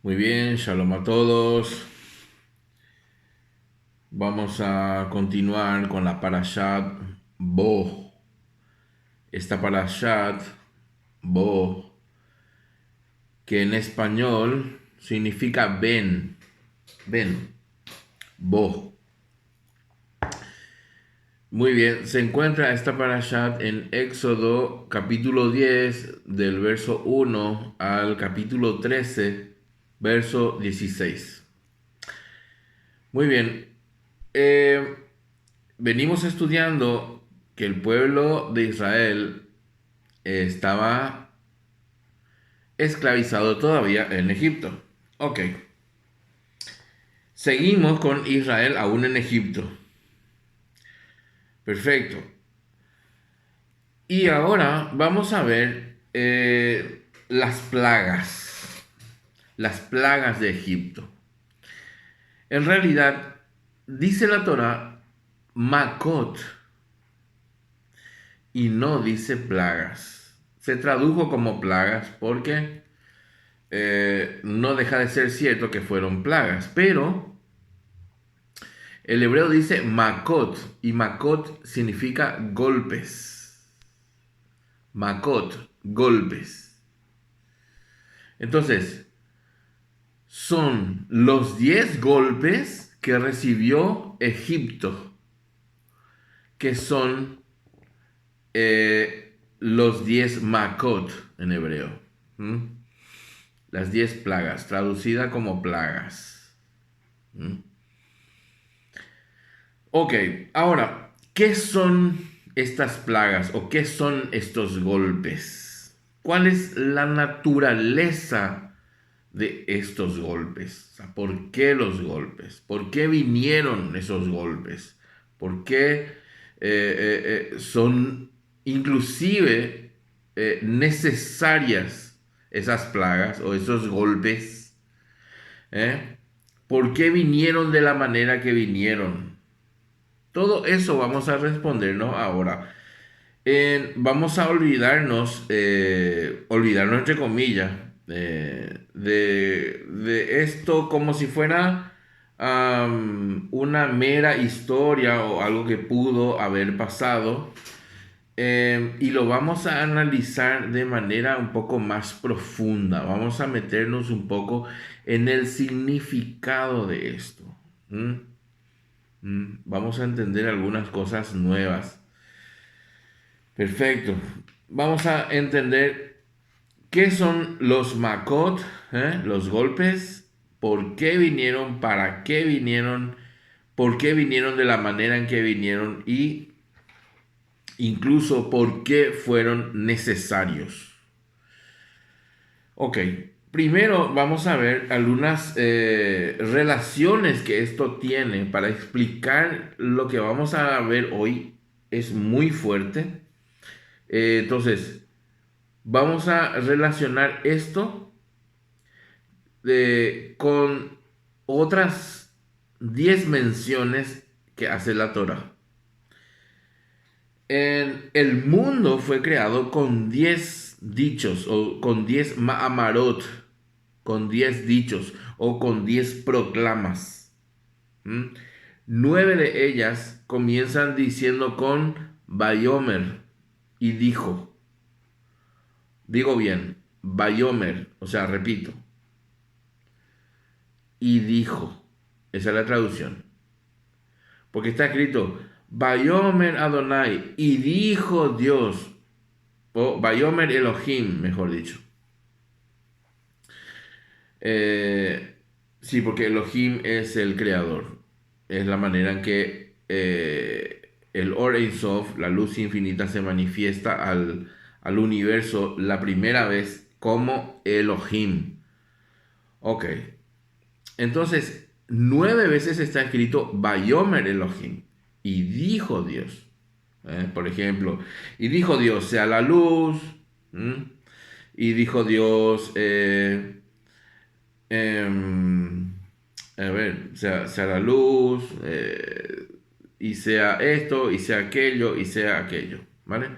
Muy bien, shalom a todos. Vamos a continuar con la parashat Bo. Esta parashat Bo, que en español significa ven, Bo. Muy bien, se encuentra esta parashat en Éxodo capítulo 10 del verso 1 al capítulo 13, verso 16. Muy bien, eh, venimos estudiando que el pueblo de Israel estaba esclavizado todavía en Egipto. Ok, seguimos con Israel aún en Egipto. Perfecto. Y ahora vamos a ver las plagas de Egipto. En realidad, dice la Torah, Makot, y no dice plagas. Se tradujo como plagas porque no deja de ser cierto que fueron plagas, pero el hebreo dice makot y makot significa golpes. Makot, golpes. Entonces, son los 10 golpes que recibió Egipto, que son los 10 makot en hebreo. ¿Mm? Las 10 plagas, traducida como plagas. ¿Mm? Ok, ahora, ¿qué son estas plagas o qué son estos golpes? ¿Cuál es la naturaleza de estos golpes? O sea, ¿por qué los golpes? ¿Por qué vinieron esos golpes? ¿Por qué son inclusive necesarias esas plagas o esos golpes? ¿Eh? ¿Por qué vinieron de la manera que vinieron? Todo eso vamos a respondernos ahora. Vamos a olvidarnos entre comillas, de esto como si fuera una mera historia o algo que pudo haber pasado. Y lo vamos a analizar de manera un poco más profunda. Vamos a meternos un poco en el significado de esto. ¿Mm? Vamos a entender algunas cosas nuevas. Perfecto. Vamos a entender qué son los makot, los golpes, por qué vinieron, para qué vinieron, por qué vinieron de la manera en que vinieron y incluso por qué fueron necesarios. Ok, primero vamos a ver algunas relaciones que esto tiene para explicar lo que vamos a ver hoy. Es muy fuerte. Entonces, vamos a relacionar esto con otras 10 menciones que hace la Torah. El mundo fue creado con 10 dichos o con 10 ma'amarot, con 10 dichos o con 10 proclamas. ¿Mm? 9 de ellas comienzan diciendo con Bayomer y dijo. Digo bien, Bayomer, o sea, repito, y dijo. Esa es la traducción. Porque está escrito, Bayomer Adonai, y dijo Dios, o Bayomer Elohim, mejor dicho. Eh, sí, porque Elohim es el creador. Es la manera en que el Or Ein Sof, la luz infinita, se manifiesta al universo la primera vez como Elohim. Ok, entonces 9 veces está escrito Bayomer Elohim y dijo Dios. Por ejemplo, y dijo Dios, sea la luz. ¿Mm? Y dijo Dios, em, a ver, sea la luz, y sea esto, y sea aquello, y sea aquello, ¿vale?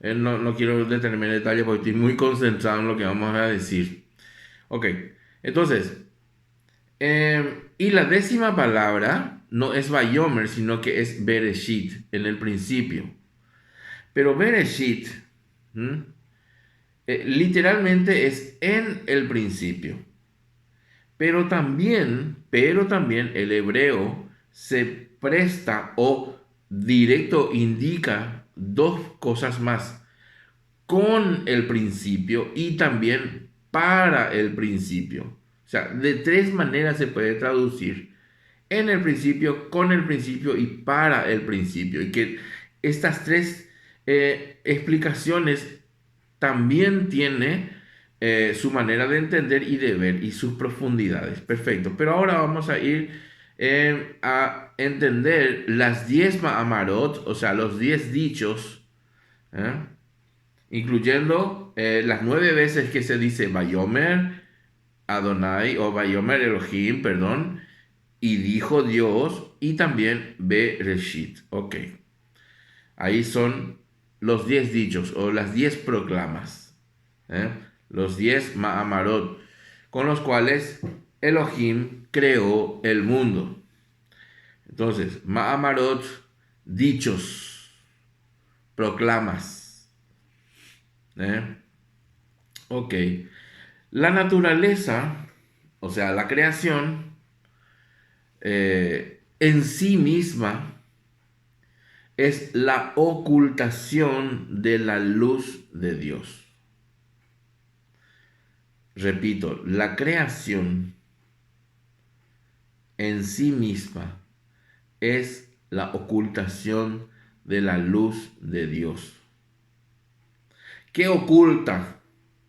No quiero detenerme en detalle porque estoy muy concentrado en lo que vamos a decir. Ok, entonces, Y la décima palabra no es Vayomer, sino que es Bereshit, en el principio. Pero Bereshit, ¿m? Literalmente es en el principio. Pero también el hebreo se presta o directo indica dos cosas más: con el principio y también para el principio. O sea, de tres maneras se puede traducir: en el principio, con el principio y para el principio. Y que estas tres explicaciones también tiene su manera de entender y de ver y sus profundidades. Perfecto. Pero ahora vamos a ir a entender las 10 Ma'amarot, o sea, los 10 dichos, ¿eh? Incluyendo las 9 veces que se dice Vayomer Adonai o Vayomer Elohim, perdón, y dijo Dios, y también Bereshit. Ok. Ahí son los 10 dichos o las 10 proclamas, ¿eh? Los 10 Ma'amarot, con los cuales Elohim creó el mundo. Entonces, Ma'amarot, dichos, proclamas. Ok. La naturaleza, o sea, la creación, en sí misma es la ocultación de la luz de Dios. Repito, la creación en sí misma es la ocultación de la luz de Dios. ¿Qué oculta?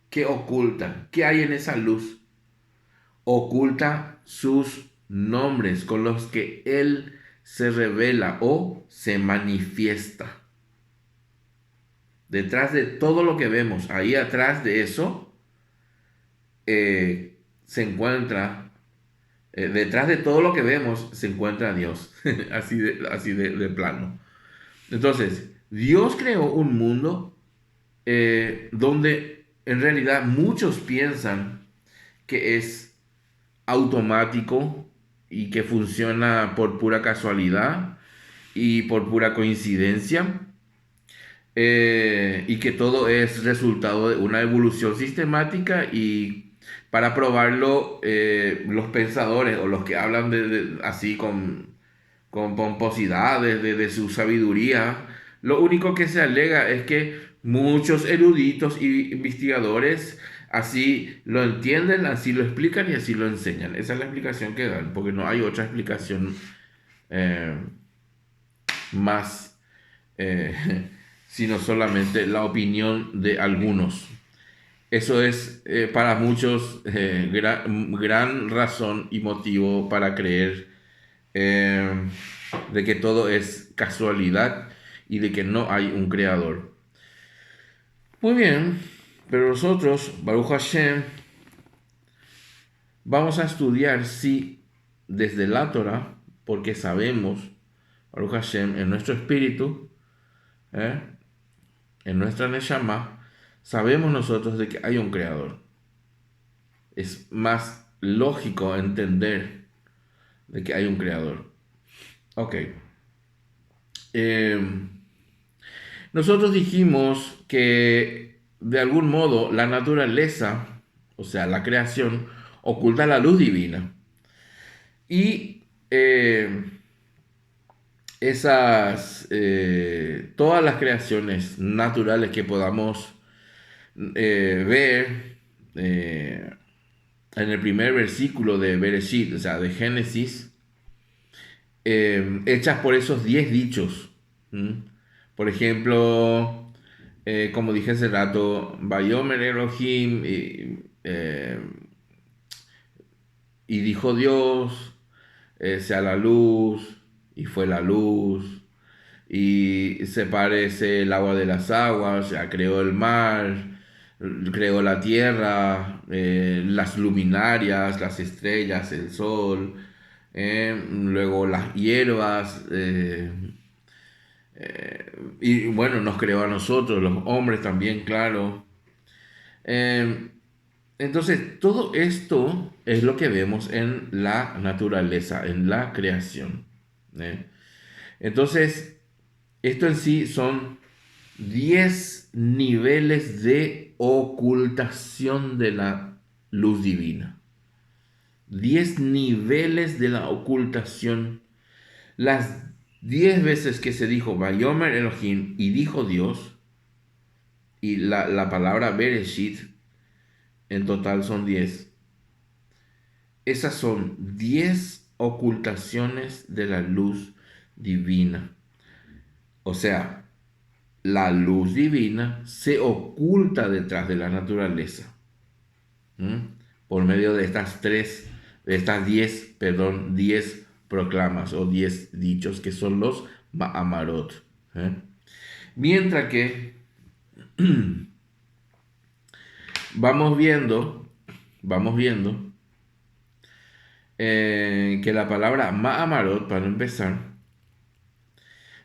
¿Qué oculta? ¿Qué hay en esa luz? Oculta sus nombres con los que Él se revela o se manifiesta. Detrás de todo lo que vemos, ahí atrás de eso, se encuentra, detrás de todo lo que vemos, se encuentra Dios, así de plano. Entonces, Dios creó un mundo donde en realidad muchos piensan que es automático y que funciona por pura casualidad y por pura coincidencia, y que todo es resultado de una evolución sistemática. Y para probarlo, los pensadores o los que hablan así con pomposidades de su sabiduría, lo único que se alega es que muchos eruditos y investigadores así lo entienden, así lo explican y así lo enseñan. Esa es la explicación que dan, porque no hay otra explicación eh, más, eh, sino solamente la opinión de algunos. Eso es para muchos gran razón y motivo para creer eh, de que todo es casualidad y de que no hay un creador. Muy bien, pero nosotros, Baruch Hashem, vamos a estudiar sí desde la Torah, porque sabemos, Baruch Hashem, en nuestro espíritu, ¿eh? En nuestra Neshama, sabemos nosotros de que hay un creador. Es más lógico entender de que hay un creador. Ok. Nosotros dijimos que de algún modo la naturaleza, o sea, la creación, oculta la luz divina. Y todas las creaciones naturales que podamos ver en el primer versículo de Bereshit, o sea, de Génesis, hechas por esos 10 dichos. Por ejemplo, como dije hace rato, Vayomer Elohim, y dijo Dios, sea la luz, y fue la luz, y sepárese el agua de las aguas, o sea, creó el mar, creó la tierra, las luminarias, las estrellas, el sol, luego las hierbas, y bueno, nos creó a nosotros, los hombres también, claro. Eh, Entonces, todo esto es lo que vemos en la naturaleza, en la creación. ¿Eh? Entonces, esto en sí son 10 niveles de ocultación de la luz divina. 10 niveles de la ocultación. Las 10 veces que se dijo Vayomer Elohim y dijo Dios, y la palabra Bereshit en total son 10. Esas son 10 ocultaciones de la luz divina. O sea, la luz divina se oculta detrás de la naturaleza. Por medio de estas 10 proclamas o 10 dichos que son los Ma'amarot. Mientras que vamos viendo que la palabra Ma'amarot, para empezar,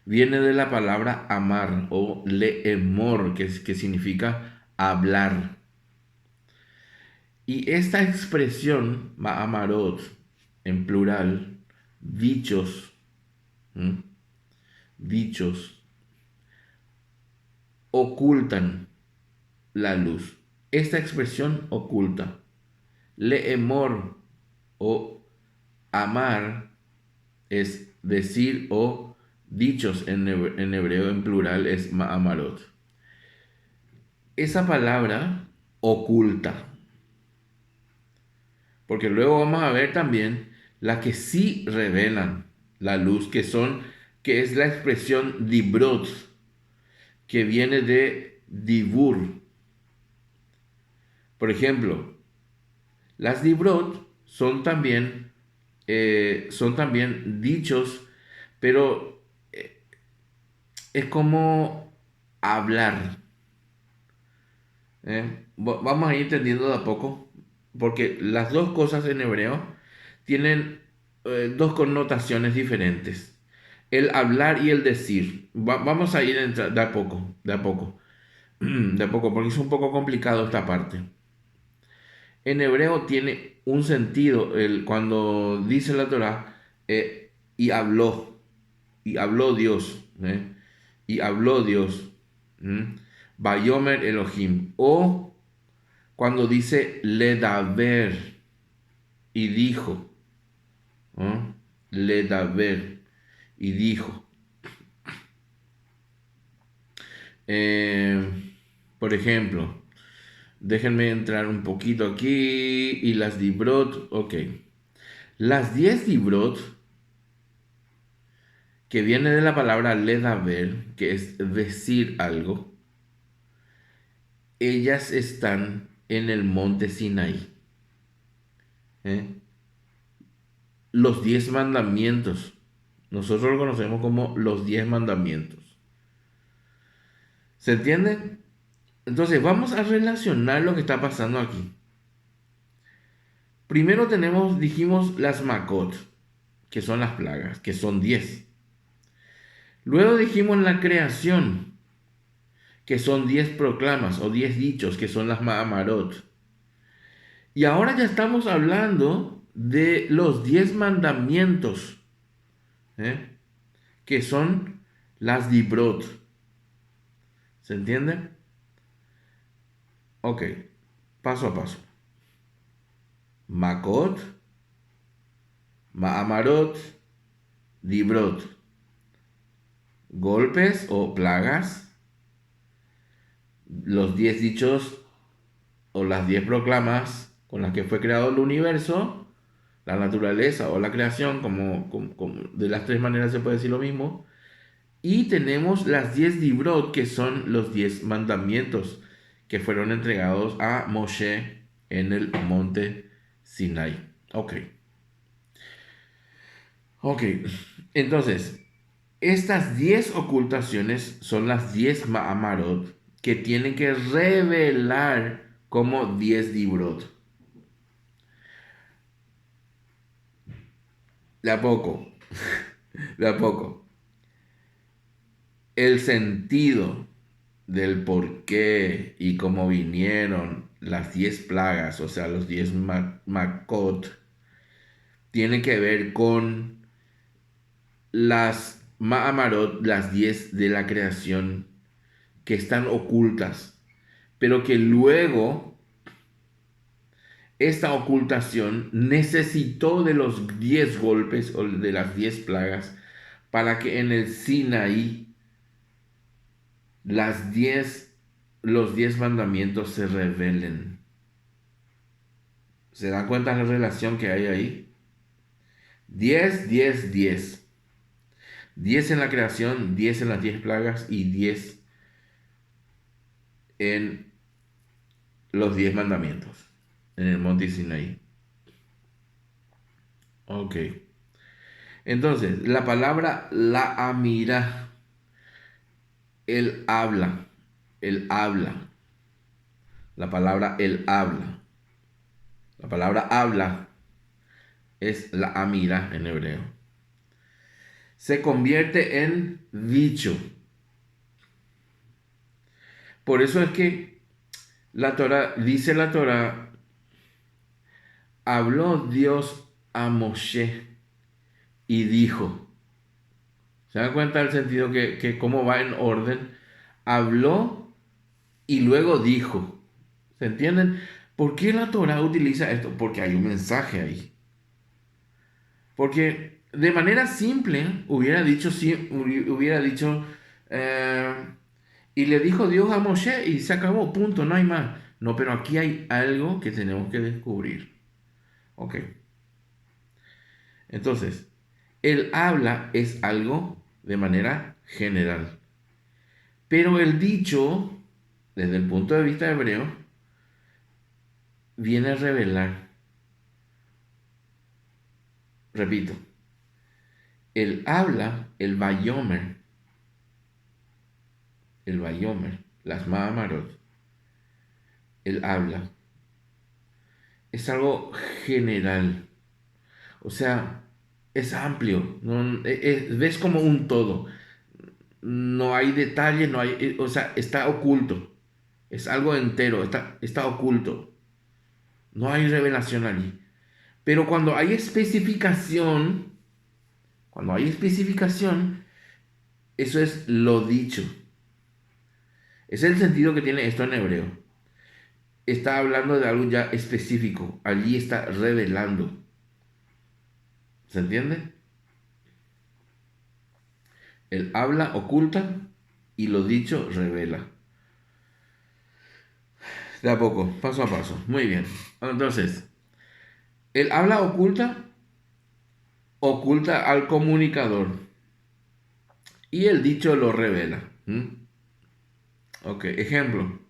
viene de la palabra amar o leemor, que significa hablar. Y esta expresión, Ma'amarot, en plural, dichos, dichos, ocultan la luz. Esta expresión oculta. Leemor o amar es decir o dichos en hebreo en plural es Ma'amarot. Esa palabra oculta. Porque luego vamos a ver también las que sí revelan la luz, que es la expresión dibrot, que viene de dibur. Por ejemplo, las dibrot son también dichos, pero es como hablar. Vamos a ir entendiendo de a poco, porque las dos cosas en hebreo tienen dos connotaciones diferentes. El hablar y el decir. Vamos a ir de a poco, de a poco, de a poco, porque es un poco complicado esta parte. En hebreo tiene un sentido cuando dice la Torah, y habló Dios, y habló Dios, Vayomer Elohim, o cuando dice ledaber, y dijo, ledaber, y dijo. Por ejemplo, déjenme entrar un poquito aquí, y las dibrot, ok. Las 10 dibrot, que viene de la palabra ledaber, que es decir algo, ellas están en el monte Sinaí. Los 10 mandamientos. Nosotros lo conocemos como los 10 mandamientos. ¿Se entiende? Entonces vamos a relacionar lo que está pasando aquí. Primero dijimos las Makot, que son las plagas, que son 10. Luego dijimos la creación, que son 10 proclamas o 10 dichos, que son las Ma'amarot. Y ahora ya estamos hablando de los 10 mandamientos, que son las Dibrot. ¿Se entiende? Ok, paso a paso. Makot, Ma'amarot, Dibrot. Golpes o plagas, los 10 dichos o las 10 proclamas con las que fue creado el universo, la naturaleza o la creación, como de las tres maneras se puede decir lo mismo. Y tenemos las 10 dibrot, que son los 10 mandamientos que fueron entregados a Moshe en el monte Sinai. Ok. Entonces, estas 10 ocultaciones son las 10 Ma'amarot que tienen que revelar como 10 dibrot. De a poco, de a poco. El sentido del por qué y cómo vinieron las 10 plagas, o sea, los 10 Makot, tiene que ver con las Ma'amarot, las 10 de la creación, que están ocultas, pero que luego esta ocultación necesitó de los 10 golpes o de las 10 plagas para que en el Sinaí los 10 mandamientos se revelen. ¿Se dan cuenta de la relación que hay ahí? 10, 10, 10. 10 en la creación, 10 en las 10 plagas y 10 en los 10 mandamientos en el monte Sinaí. Ok. Entonces, la palabra la amira, él habla, él habla. La palabra él habla. La palabra habla es la amira en hebreo. Se convierte en dicho. Por eso es que dice la Torá, habló Dios a Moshe y dijo. ¿Se dan cuenta del sentido que cómo va en orden? Habló y luego dijo. ¿Se entienden? ¿Por qué la Torá utiliza esto? Porque hay un mensaje ahí. Porque de manera simple hubiera dicho, eh, y le dijo Dios a Moshe y se acabó, punto, no hay más. No, pero aquí hay algo que tenemos que descubrir. Ok. Entonces, el habla es algo de manera general. Pero el dicho, desde el punto de vista hebreo, viene a revelar. Repito, el habla, el Bayomer, las Mahamarot, el habla, es algo general. O sea, es amplio. No, ves como un todo. No hay detalle, no hay, o sea, está oculto. Es algo entero, está oculto. No hay revelación allí. Pero cuando hay especificación, eso es lo dicho. Es el sentido que tiene esto en hebreo. Está hablando de algo ya específico. Allí está revelando. ¿Se entiende? El habla oculta y lo dicho revela. De a poco, paso a paso. Muy bien. Entonces, el habla oculta al comunicador y el dicho lo revela. Ok, ejemplo.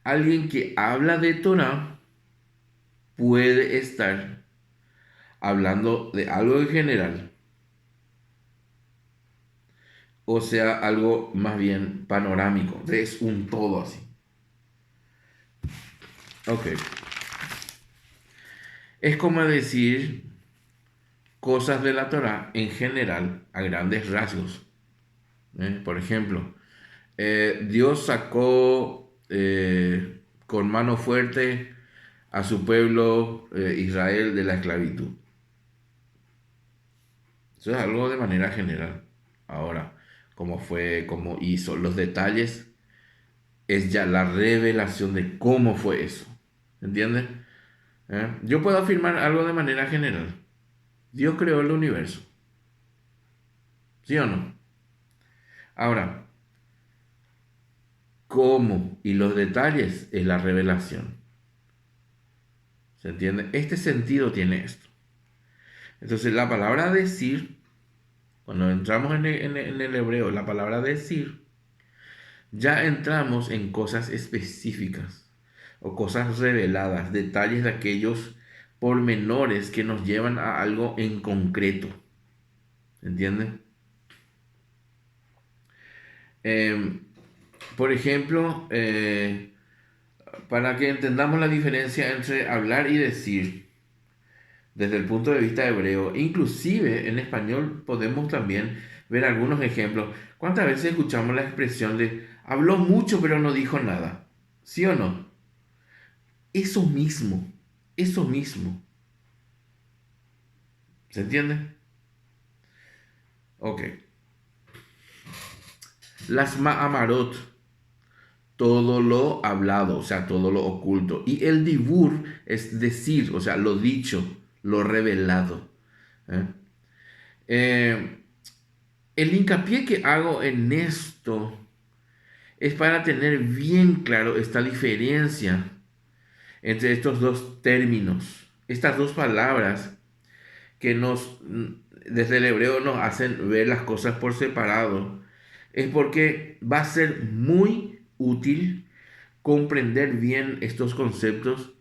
Alguien que habla de Torah puede estar hablando de algo en general, o sea, algo más bien panorámico, es un todo así. Ok. Es como decir cosas de la Torah en general, a grandes rasgos. Por ejemplo, Dios sacó con mano fuerte a su pueblo Israel de la esclavitud. Eso es algo de manera general. Ahora, cómo fue, cómo hizo, los detalles es ya la revelación de cómo fue eso. ¿Entiendes? Yo puedo afirmar algo de manera general. Dios creó el universo. ¿Sí o no? Ahora, cómo y los detalles es la revelación. ¿Se entiende? Este sentido tiene esto. Entonces, la palabra decir, cuando entramos en el hebreo, la palabra decir, ya entramos en cosas específicas o cosas reveladas, detalles de aquellos pormenores que nos llevan a algo en concreto. ¿Entienden? Por ejemplo, para que entendamos la diferencia entre hablar y decir desde el punto de vista hebreo, inclusive en español podemos también ver algunos ejemplos. ¿Cuántas veces escuchamos la expresión de habló mucho pero no dijo nada? ¿Sí o no? eso mismo, eso mismo. ¿Se entiende? Ok. Las ma'amarot, todo lo hablado, o sea, todo lo oculto. Y el dibur es decir, o sea, lo dicho, lo revelado. ¿Eh? Eh, el hincapié que hago en esto es para tener bien claro esta diferencia entre estos dos términos, estas dos palabras que desde el hebreo nos hacen ver las cosas por separado, es porque va a ser muy útil comprender bien estos conceptos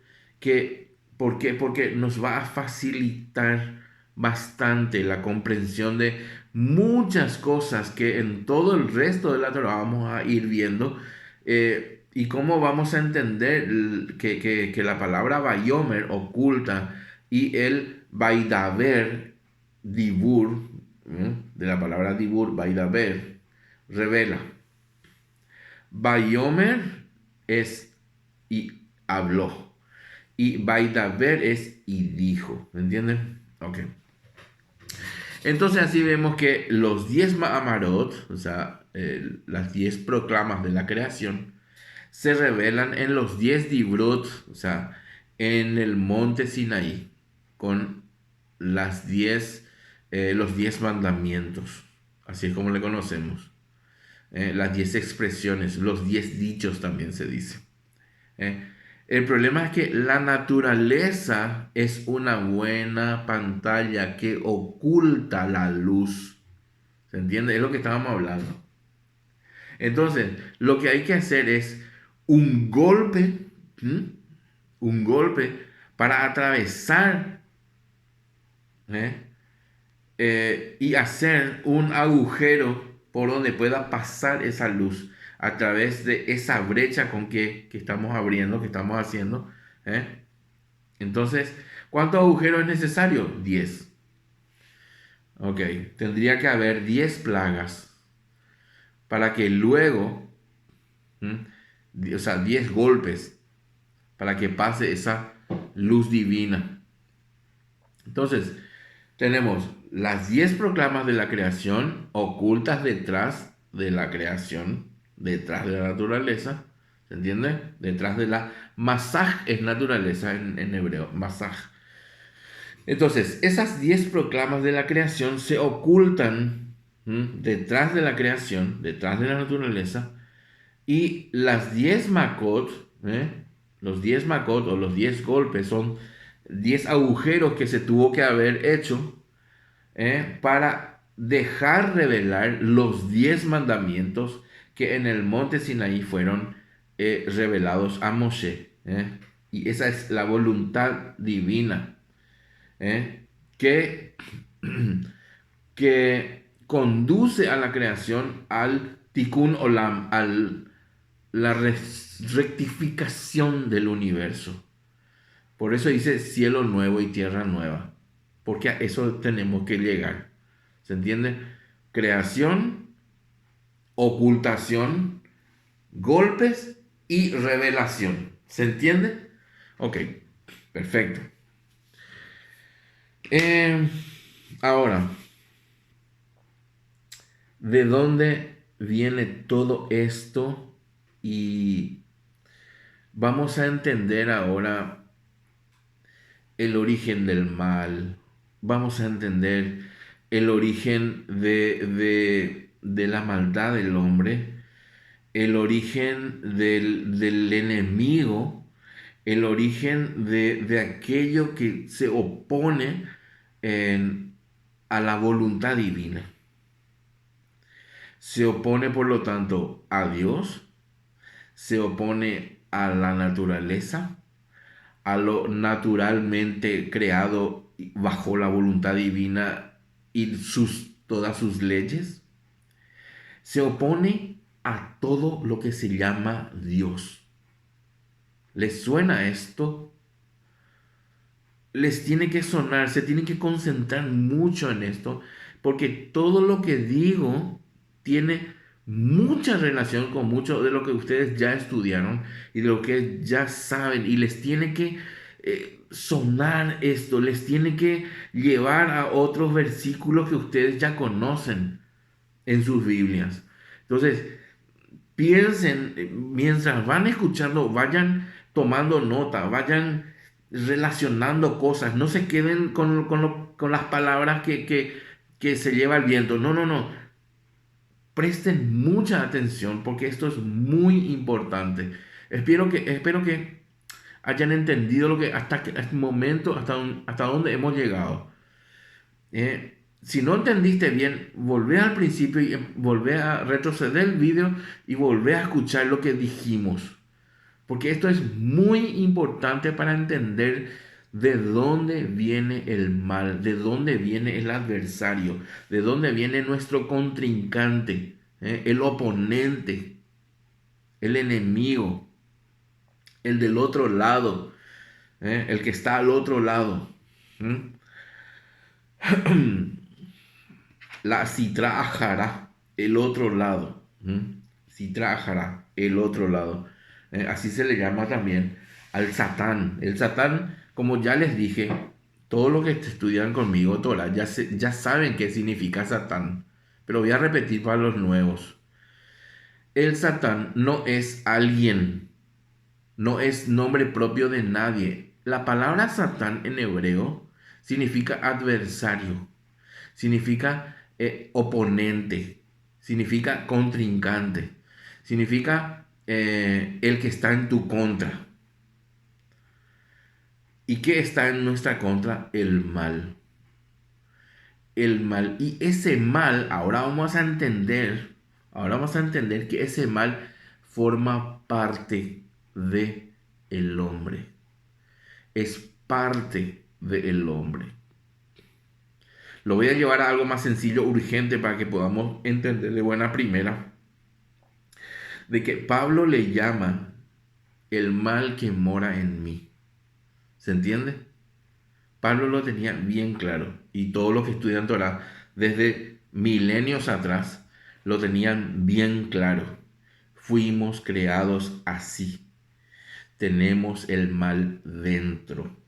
¿por qué? Porque nos va a facilitar bastante la comprensión de muchas cosas que en todo el resto de la Torah vamos a ir viendo, y cómo vamos a entender que la palabra Bayomer oculta y el Baidaber, Dibur, de la palabra Dibur, Baidaber, revela. Bayomer es y habló. Y Baidaber es y dijo. ¿Me entienden? Ok. Entonces así vemos que los 10 Ma'amarot, o sea, las 10 proclamas de la creación, se revelan en los 10 Dibrot, o sea, en el monte Sinaí, con los 10 mandamientos. Así es como le conocemos. Las 10 expresiones, los 10 dichos también se dice. ¿Eh? El problema es que la naturaleza es una buena pantalla que oculta la luz. ¿Se entiende? Es lo que estábamos hablando. Entonces, lo que hay que hacer es un golpe, ¿sí? Un golpe para atravesar, ¿eh? Y hacer un agujero por donde pueda pasar esa luz a través de esa brecha que estamos abriendo, que estamos haciendo. ¿Eh? Entonces, ¿cuántos agujeros es necesario? 10. Ok, tendría que haber 10 plagas para que luego, o sea, 10 golpes para que pase esa luz divina. Entonces, tenemos las 10 proclamas de la creación ocultas detrás de la creación, detrás de la naturaleza. ¿Se entiende? Detrás de la masaj es naturaleza en hebreo, masaj. Entonces, esas 10 proclamas de la creación se ocultan detrás de la creación, detrás de la naturaleza, y las 10 makot, los 10 makot o los 10 golpes son 10 agujeros que se tuvo que haber hecho para dejar revelar los 10 mandamientos que en el monte Sinaí fueron revelados a Moshe. Y esa es la voluntad divina que, que conduce a la creación al tikkun olam, a la rectificación del universo. Por eso dice cielo nuevo y tierra nueva, porque a eso tenemos que llegar. ¿Se entiende? Creación, ocultación, golpes y revelación. ¿Se entiende? Ok, perfecto. Ahora, ¿de dónde viene todo esto? Y vamos a entender ahora el origen del mal. Vamos a entender el origen de la maldad del hombre, el origen del enemigo, el origen de aquello que se opone a la voluntad divina. Se opone, por lo tanto, a Dios, se opone a la naturaleza, a lo naturalmente creado bajo la voluntad divina y todas sus leyes. Se opone a todo lo que se llama Dios. ¿Les suena esto? Les tiene que sonar, se tienen que concentrar mucho en esto, porque todo lo que digo tiene mucha relación con mucho de lo que ustedes ya estudiaron y de lo que ya saben, y les tiene que sonar esto, les tiene que llevar a otros versículos que ustedes ya conocen en sus Biblias. Entonces, piensen, mientras van escuchando, vayan tomando nota, vayan relacionando cosas, no se queden con las palabras que se lleva el viento. No, no, no. Presten mucha atención porque esto es muy importante. Espero que hayan entendido lo que hasta este momento, hasta dónde hemos llegado. Si no entendiste bien, volvé al principio y volvé a retroceder el video y volvé a escuchar lo que dijimos. Porque esto es muy importante para entender de dónde viene el mal, de dónde viene el adversario, de dónde viene nuestro contrincante, el oponente, el enemigo, el del otro lado, el que está al otro lado. La Sitra Ajara, el otro lado. Sitra Ajara, el otro lado. Así se le llama también al Satán. El Satán, como ya les dije, todos los que estudian conmigo, Torah, ya saben qué significa Satán. Pero voy a repetir para los nuevos. El Satán no es alguien, no es nombre propio de nadie. La palabra Satán en hebreo significa adversario, significa oponente, significa contrincante, significa el que está en tu contra. ¿Y qué está en nuestra contra? El mal. El mal. Y ese mal, ahora vamos a entender que ese mal forma parte de el hombre. Es parte del hombre. Lo voy a llevar a algo más sencillo, urgente, para que podamos entender de buena primera, de que Pablo le llama el mal que mora en mí. ¿Se entiende? Pablo lo tenía bien claro, y todos los que estudian Torah desde milenios atrás lo tenían bien claro. Fuimos creados así. Tenemos el mal dentro.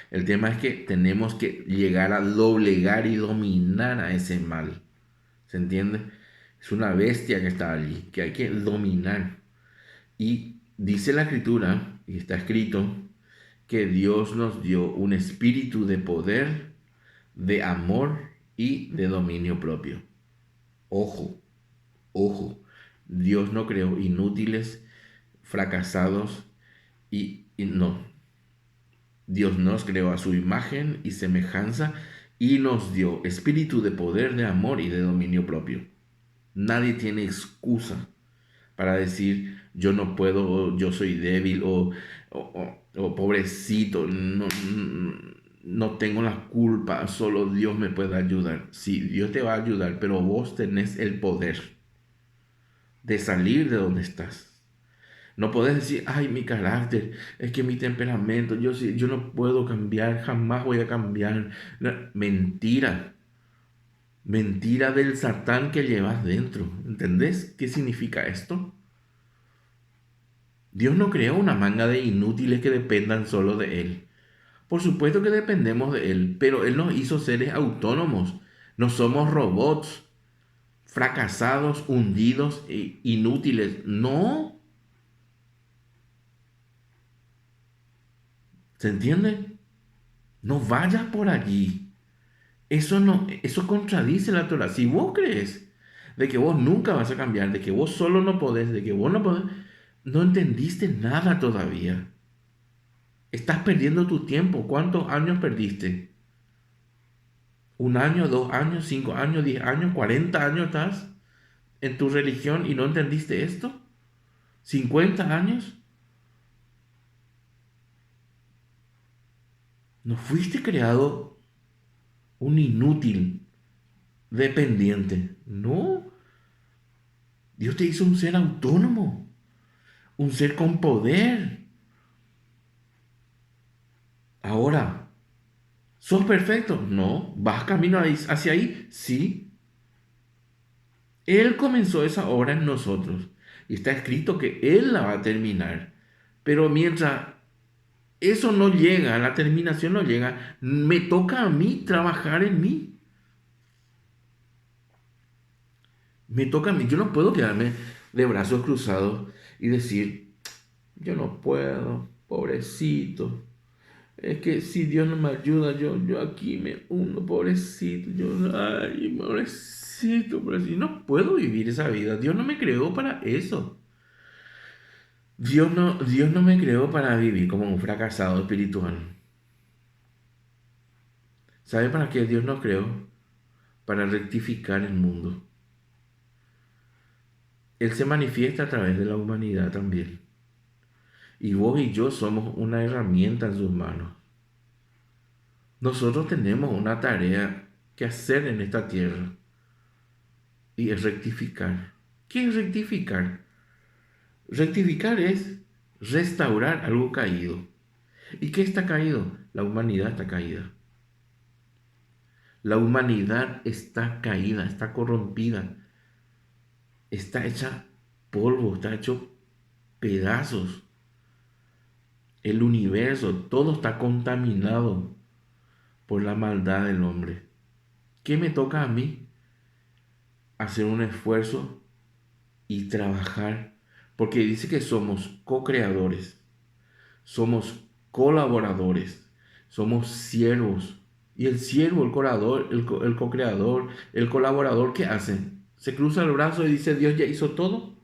El tema es que tenemos que llegar a doblegar y dominar a ese mal. ¿Se entiende? Es una bestia que está allí, que hay que dominar. Y dice la escritura, y está escrito, que Dios nos dio un espíritu de poder, de amor y de dominio propio. Ojo, ojo. Dios no creó inútiles, fracasados y no. Dios nos creó a su imagen y semejanza y nos dio espíritu de poder, de amor y de dominio propio. Nadie tiene excusa para decir yo no puedo, o yo soy débil, o pobrecito, no tengo la culpa, solo Dios me puede ayudar. Sí, Dios te va a ayudar, pero vos tenés el poder de salir de donde estás. No podés decir, ay, mi carácter, es que mi temperamento, yo no puedo cambiar, jamás voy a cambiar. No, mentira. Mentira del Satán que llevas dentro. ¿Entendés qué significa esto? Dios no creó una manga de inútiles que dependan solo de Él. Por supuesto que dependemos de Él, pero Él nos hizo seres autónomos. No somos robots, fracasados, hundidos e inútiles. No. ¿Se entiende? No vayas por allí. Eso no, eso contradice la Torah. Si vos crees de que vos nunca vas a cambiar, de que vos solo no podés, de que vos no podés, no entendiste nada todavía. Estás perdiendo tu tiempo. ¿Cuántos años perdiste? ¿Un año, 2 años, 5 años, 10 años, 40 años estás en tu religión y no entendiste esto? ¿50 años? ¿No fuiste creado un inútil dependiente? No. Dios te hizo un ser autónomo, un ser con poder. Ahora, ¿sos perfecto? No. ¿Vas camino hacia ahí? Sí. Él comenzó esa obra en nosotros y está escrito que Él la va a terminar. Pero mientras eso no llega, la terminación no llega, me toca a mí trabajar en mí. Me toca a mí. Yo no puedo quedarme de brazos cruzados y decir, yo no puedo, pobrecito. Es que si Dios no me ayuda, yo aquí me hundo, pobrecito. Ay, pobrecito, pobrecito. No puedo vivir esa vida. Dios no me creó para eso. Dios no me creó para vivir como un fracasado espiritual. ¿Sabe para qué Dios nos creó? Para rectificar el mundo. Él se manifiesta a través de la humanidad también. Y vos y yo somos una herramienta en sus manos. Nosotros tenemos una tarea que hacer en esta tierra y es rectificar. ¿Qué es rectificar? Rectificar es restaurar algo caído. ¿Y qué está caído? La humanidad está caída. La humanidad está caída, está corrompida, está hecha polvo, está hecho pedazos. El universo, todo está contaminado por la maldad del hombre. ¿Qué me toca a mí? Hacer un esfuerzo y trabajar, porque dice que somos co-creadores, somos colaboradores, somos siervos. Y el siervo, el co-creador, el co-creador, el colaborador, ¿qué hace? Se cruza el brazo y dice, Dios ya hizo todo.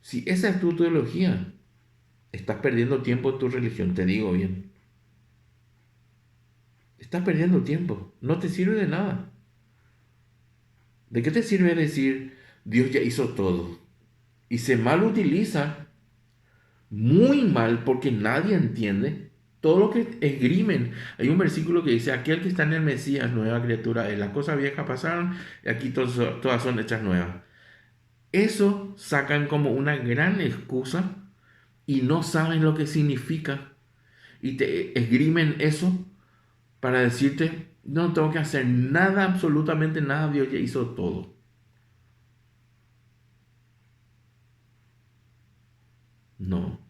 Si esa es tu teología, estás perdiendo tiempo en tu religión, te digo bien. Estás perdiendo tiempo, no te sirve de nada. ¿De qué te sirve decir, Dios ya hizo todo? Y se mal utiliza, muy mal, porque nadie entiende todo lo que esgrimen. Hay un versículo que dice, aquel que está en el Mesías, nueva criatura es. Las cosas viejas pasaron y aquí todas son hechas nuevas. Eso sacan como una gran excusa y no saben lo que significa. Y te esgrimen eso para decirte, no tengo que hacer nada, absolutamente nada, Dios ya hizo todo. No.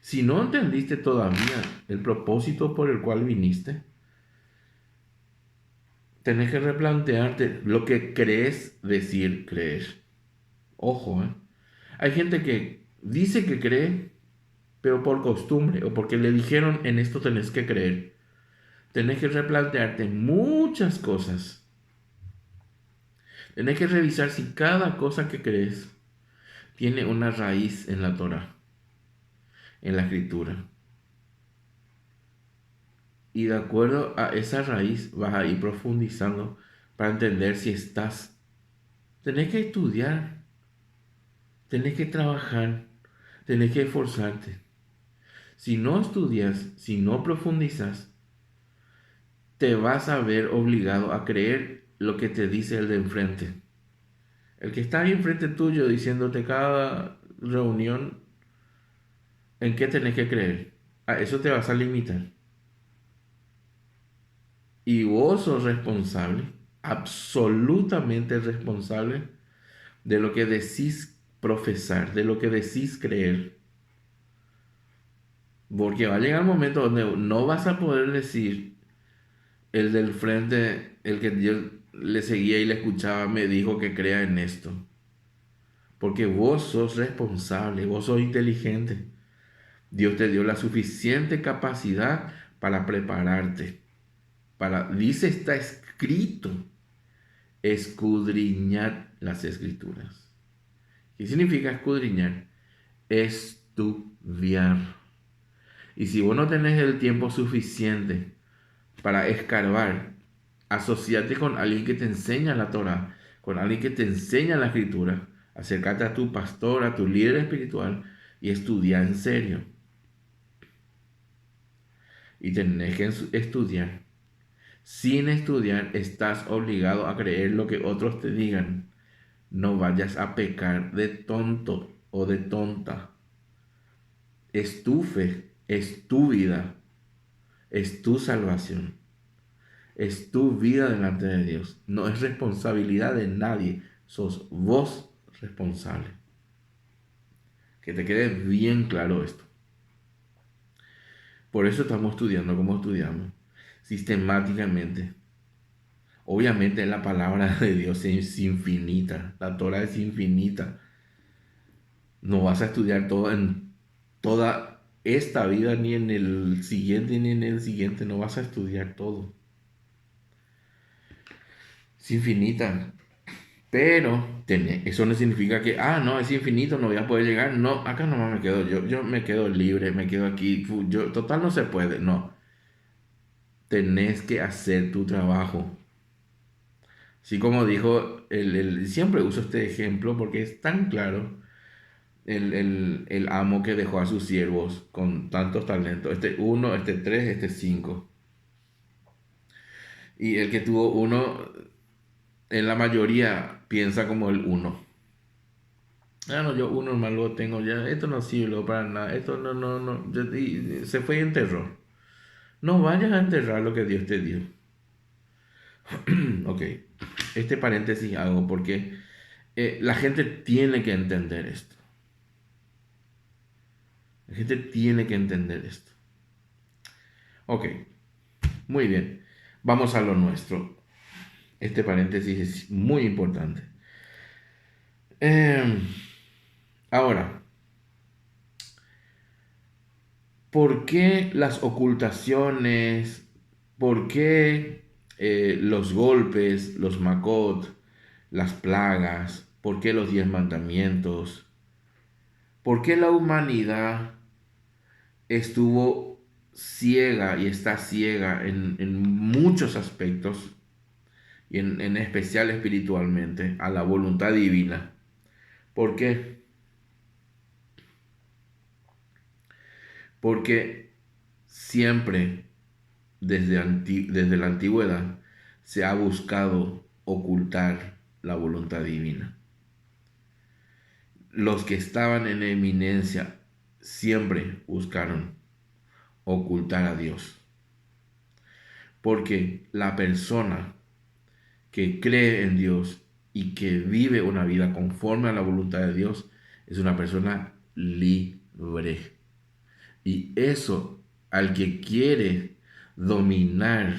Si no entendiste todavía el propósito por el cual viniste, tenés que replantearte lo que crees decir creer. Ojo, ¿eh? Hay gente que dice que cree, pero por costumbre o porque le dijeron en esto tenés que creer. Tenés que replantearte muchas cosas. Tenés que revisar si cada cosa que crees tiene una raíz en la Torah, en la escritura. Y de acuerdo a esa raíz vas a ir profundizando para entender si estás. Tenés que estudiar, tenés que trabajar, tenés que esforzarte. Si no estudias, si no profundizas, te vas a ver obligado a creer lo que te dice el de enfrente. El que está ahí enfrente tuyo diciéndote cada reunión en qué tenés que creer. A eso te vas a limitar. Y vos sos responsable, absolutamente responsable de lo que decís profesar, de lo que decís creer. Porque va a llegar un momento donde no vas a poder decir, el del frente, el que yo le seguía y le escuchaba, me dijo que crea en esto. Porque vos sos responsable, vos sos inteligente. Dios te dio la suficiente capacidad para prepararte. Dice, está escrito, escudriñar las escrituras. ¿Qué significa escudriñar? Estudiar. Y si vos no tenés el tiempo suficiente para escarbar, asociate con alguien que te enseña la Torah, con alguien que te enseña la escritura, acércate a tu pastor, a tu líder espiritual y estudia en serio. Y tenés que estudiar. Sin estudiar estás obligado a creer lo que otros te digan. No vayas a pecar de tonto o de tonta. Es tu fe, es tu vida, es tu salvación. Es tu vida delante de Dios. No es responsabilidad de nadie. Sos vos responsable. Que te quede bien claro esto. Por eso estamos estudiando como estudiamos. Sistemáticamente. Obviamente la palabra de Dios es infinita. La Torah es infinita. No vas a estudiar todo en toda esta vida, ni en el siguiente, ni en el siguiente. No vas a estudiar todo. Es infinita. Pero eso no significa que, no, es infinito, no voy a poder llegar. No, acá nomás me quedo yo me quedo libre, me quedo aquí. Total no se puede. No, tenés que hacer tu trabajo. Así como dijo, siempre uso este ejemplo porque es tan claro. El amo que dejó a sus siervos con tantos talentos. Este uno, este tres, este cinco. Y el que tuvo uno, en la mayoría piensa como el uno. No, yo uno más lo tengo ya. Esto no sirve para nada. Esto no. Y se fue y enterró. No vayas a enterrar lo que Dios te dio. Ok. Este paréntesis hago porque la gente tiene que entender esto. La gente tiene que entender esto. Ok. Muy bien. Vamos a lo nuestro. Este paréntesis es muy importante. Eh, Ahora, ¿por qué las ocultaciones? ¿Por qué los golpes, los makot, las plagas? ¿Por qué los 10 mandamientos? ¿Por qué la humanidad estuvo ciega y está ciega en muchos aspectos, y en especial espiritualmente, a la voluntad divina? ¿Por qué? Porque siempre, desde la antigüedad, se ha buscado ocultar la voluntad divina. Los que estaban en eminencia siempre buscaron ocultar a Dios. Porque la persona que cree en Dios y que vive una vida conforme a la voluntad de Dios es una persona libre. Y eso, al que quiere dominar,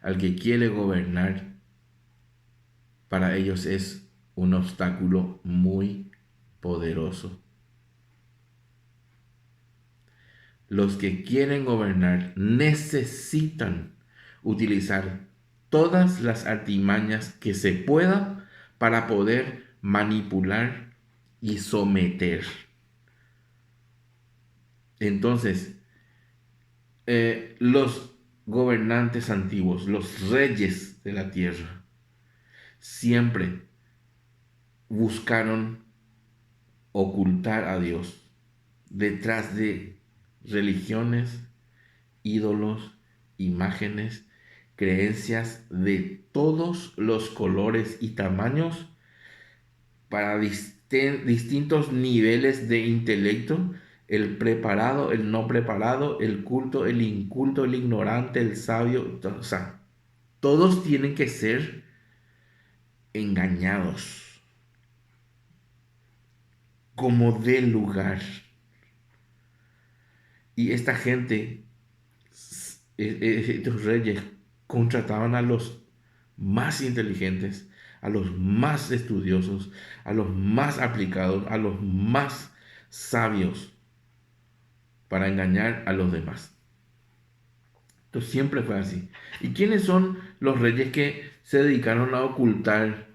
al que quiere gobernar, para ellos es un obstáculo muy poderoso. Los que quieren gobernar necesitan utilizar todas las artimañas que se pueda para poder manipular y someter. Entonces, los gobernantes antiguos, los reyes de la tierra, siempre buscaron ocultar a Dios detrás de religiones, ídolos, imágenes, creencias de todos los colores y tamaños para distintos niveles de intelecto: el preparado, el no preparado, el culto, el inculto, el ignorante, el sabio. O sea, todos tienen que ser engañados como de lugar. Y esta gente, estos reyes, contrataban a los más inteligentes, a los más estudiosos, a los más aplicados, a los más sabios para engañar a los demás. Esto siempre fue así. ¿Y quiénes son los reyes que se dedicaron a ocultar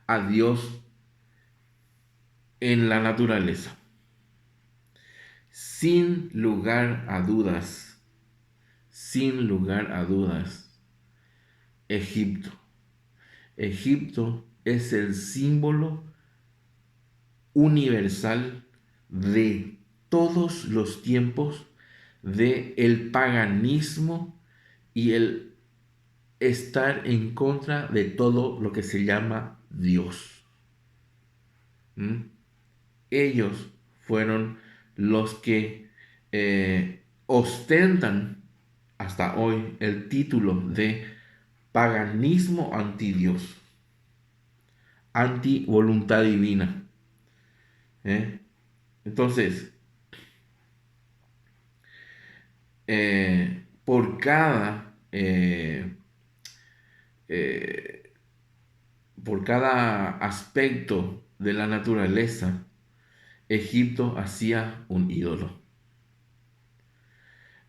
a Dios en la naturaleza? Sin lugar a dudas, sin lugar a dudas, Egipto. Egipto es el símbolo universal de todos los tiempos de el paganismo y el estar en contra de todo lo que se llama Dios. Ellos fueron los que ostentan hasta hoy el título de paganismo anti Dios, anti voluntad divina. Entonces, por eh, por cada aspecto de la naturaleza, Egipto hacía un ídolo.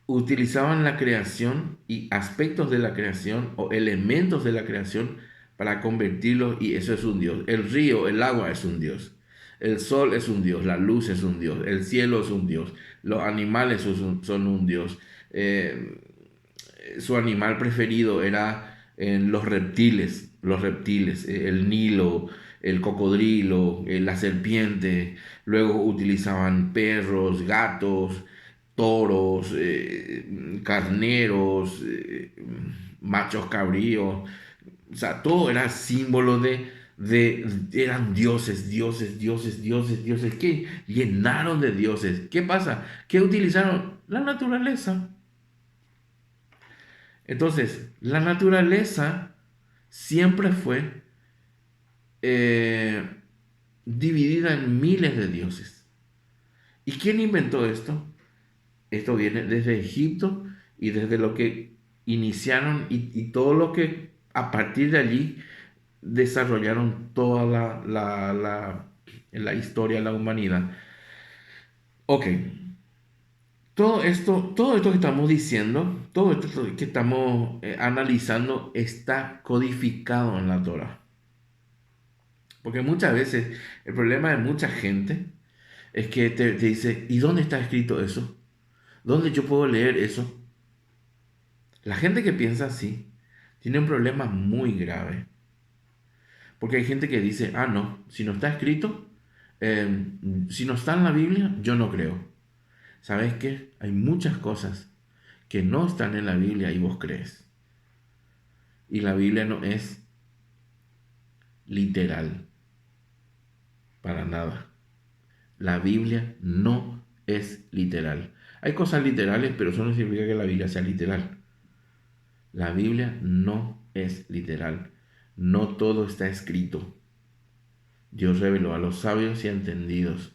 Utilizaban la creación y aspectos de la creación o elementos de la creación para convertirlos, y eso es un dios. El río, el agua es un dios. El sol es un dios, la luz es un dios, el cielo es un dios, los animales son un dios. Su animal preferido era los reptiles, el Nilo, el cocodrilo, la serpiente. Luego utilizaban perros, gatos, toros, carneros, machos cabríos. O sea, todo era símbolo eran dioses, dioses, dioses, dioses, dioses, que llenaron de dioses. ¿Qué pasa? ¿Qué utilizaron? La naturaleza. Entonces, la naturaleza siempre fue eh, dividida en miles de dioses. ¿Y quién inventó esto? Esto viene desde Egipto y desde lo que iniciaron y todo lo que a partir de allí desarrollaron toda la historia de la humanidad. Ok, todo esto que estamos diciendo, todo esto que estamos analizando está codificado en la Torah. Porque muchas veces el problema de mucha gente es que te dice, ¿y dónde está escrito eso? ¿Dónde yo puedo leer eso? La gente que piensa así tiene un problema muy grave. Porque hay gente que dice, ah, no, si no está escrito, si no está en la Biblia, yo no creo. ¿Sabes qué? Hay muchas cosas que no están en la Biblia y vos crees. Y la Biblia no es literal, para nada. La Biblia no es literal. Hay cosas literales, pero eso no significa que la Biblia sea literal. La Biblia no es literal. No todo está escrito. Dios reveló a los sabios y entendidos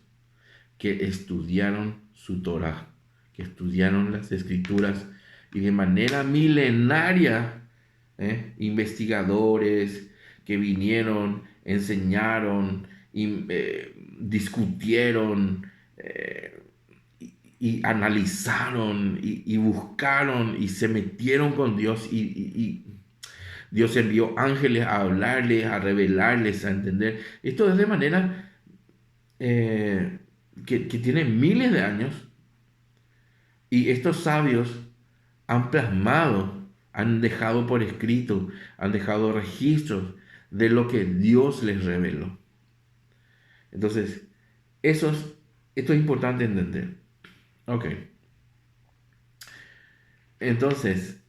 que estudiaron su Torah, que estudiaron las escrituras y de manera milenaria, investigadores que vinieron, enseñaron, y, discutieron, y analizaron y buscaron y se metieron con Dios y Dios envió ángeles a hablarles, a revelarles, a entender. Esto es de manera eh, que tiene miles de años, y estos sabios han plasmado, han dejado por escrito, han dejado registros de lo que Dios les reveló. Entonces, esto es importante entender. Ok. Entonces,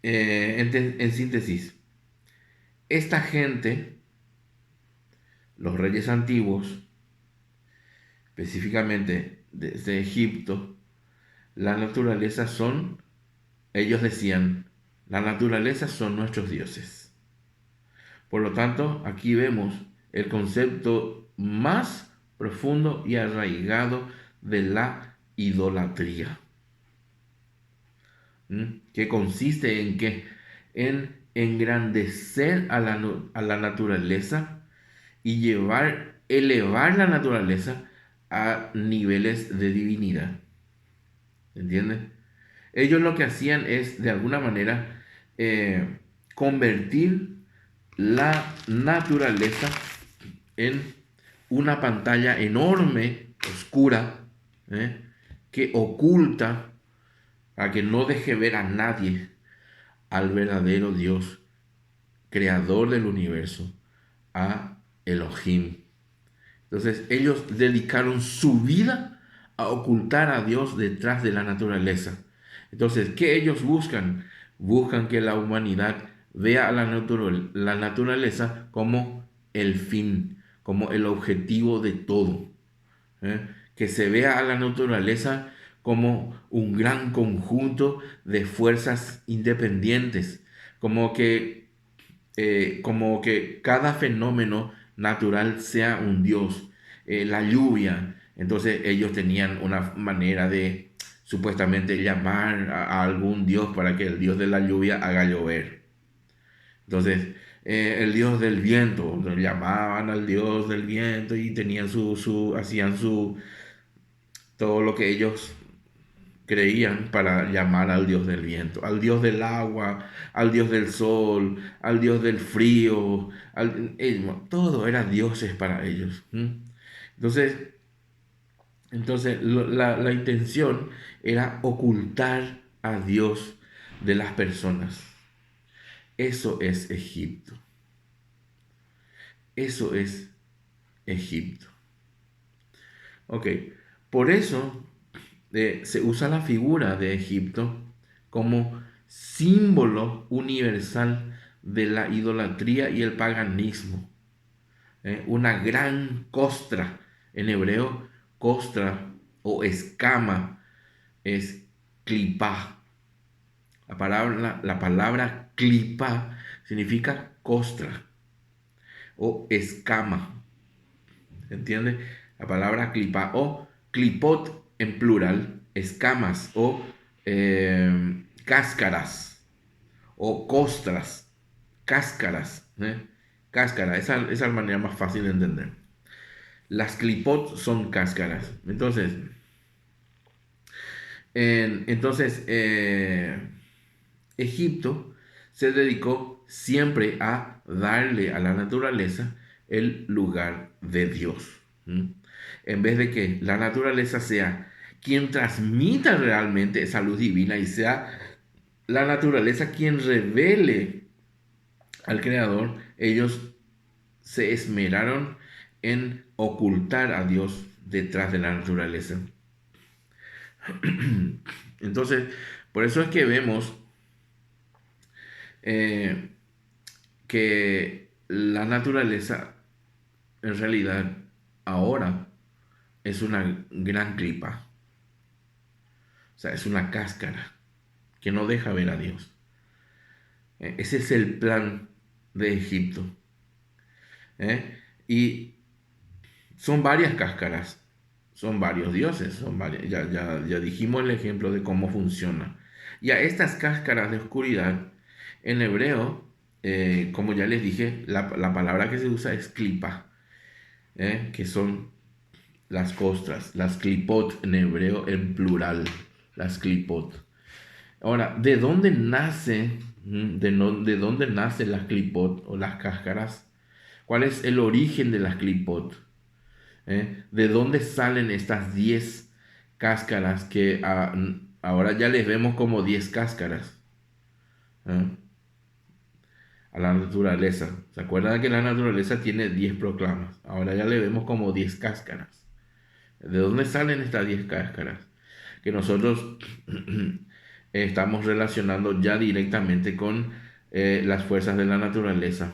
en síntesis, esta gente, los reyes antiguos, específicamente desde Egipto, la naturaleza ellos decían, la naturaleza son nuestros dioses. Por lo tanto, aquí vemos el concepto más profundo y arraigado de la idolatría. Que consiste en qué? En engrandecer a la naturaleza y elevar la naturaleza a niveles de divinidad. ¿Entiendes? Ellos lo que hacían es, de alguna manera, convertir la naturaleza en una pantalla enorme, oscura, que oculta, para que no deje ver a nadie al verdadero Dios, creador del universo, a Elohim. Entonces ellos dedicaron su vida a ocultar a Dios detrás de la naturaleza. Entonces, ¿qué ellos buscan? Buscan que la humanidad vea a la naturaleza como el fin, como el objetivo de todo. Que se vea a la naturaleza como un gran conjunto de fuerzas independientes, como que cada fenómeno natural sea un dios. La lluvia, entonces ellos tenían una manera de supuestamente llamar a algún dios para que el dios de la lluvia haga llover. Entonces, el dios del viento, llamaban al dios del viento y tenían hacían todo lo que ellos creían para llamar al dios del viento, al dios del agua, al dios del sol, al dios del frío, todo eran dioses para ellos. Entonces, la intención era ocultar a Dios de las personas. Eso es Egipto. Eso es Egipto. Ok, por eso se usa la figura de Egipto como símbolo universal de la idolatría y el paganismo. Una gran costra, en hebreo, costra o escama es clipá. La palabra clipá significa costra o escama. ¿Se entiende? La palabra clipa o clipot en plural, escamas o cáscaras o costras, cáscaras. Cáscara, esa es la manera más fácil de entender. Las clipot son cáscaras. Entonces, Egipto se dedicó siempre a darle a la naturaleza el lugar de Dios. En vez de que la naturaleza sea quien transmita realmente esa luz divina y sea la naturaleza quien revele al Creador, ellos se esmeraron en ocultar a Dios detrás de la naturaleza. Entonces, por eso es que vemos eh, que la naturaleza en realidad ahora es una gran clipa, o sea, es una cáscara que no deja ver a Dios. Ese es el plan de Egipto. Y son varias cáscaras, son varios dioses, ya dijimos el ejemplo de cómo funciona. Y a estas cáscaras de oscuridad, en hebreo, como ya les dije, la palabra que se usa es clipa, que son las costras, las clipot en hebreo en plural, las clipot. Ahora, ¿de dónde nace, de dónde nacen las clipot o las cáscaras? ¿Cuál es el origen de las clipot? ¿De dónde salen estas 10 cáscaras que ahora ya les vemos como 10 cáscaras? ¿Eh? A la naturaleza. ¿Se acuerdan que la naturaleza tiene 10 proclamas? Ahora ya le vemos como 10 cáscaras. ¿De dónde salen estas 10 cáscaras? Que nosotros estamos relacionando ya directamente con las fuerzas de la naturaleza.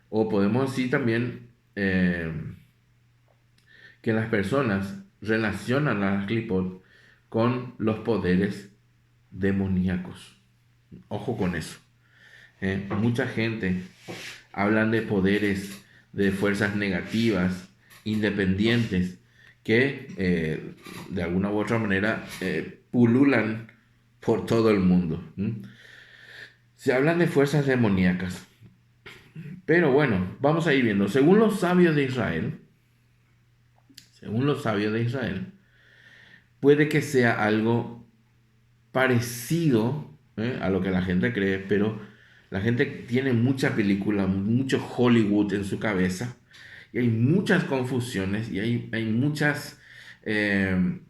O podemos decir también que las personas relacionan a las clipot con los poderes demoníacos. Ojo con eso. Mucha gente hablan de poderes, de fuerzas negativas, independientes, que de alguna u otra manera pululan por todo el mundo. Se hablan de fuerzas demoníacas. Pero bueno, vamos a ir viendo. Según los sabios de Israel, puede que sea algo parecido a lo que la gente cree, pero la gente tiene mucha película, mucho Hollywood en su cabeza, y hay muchas confusiones, y hay muchas, hay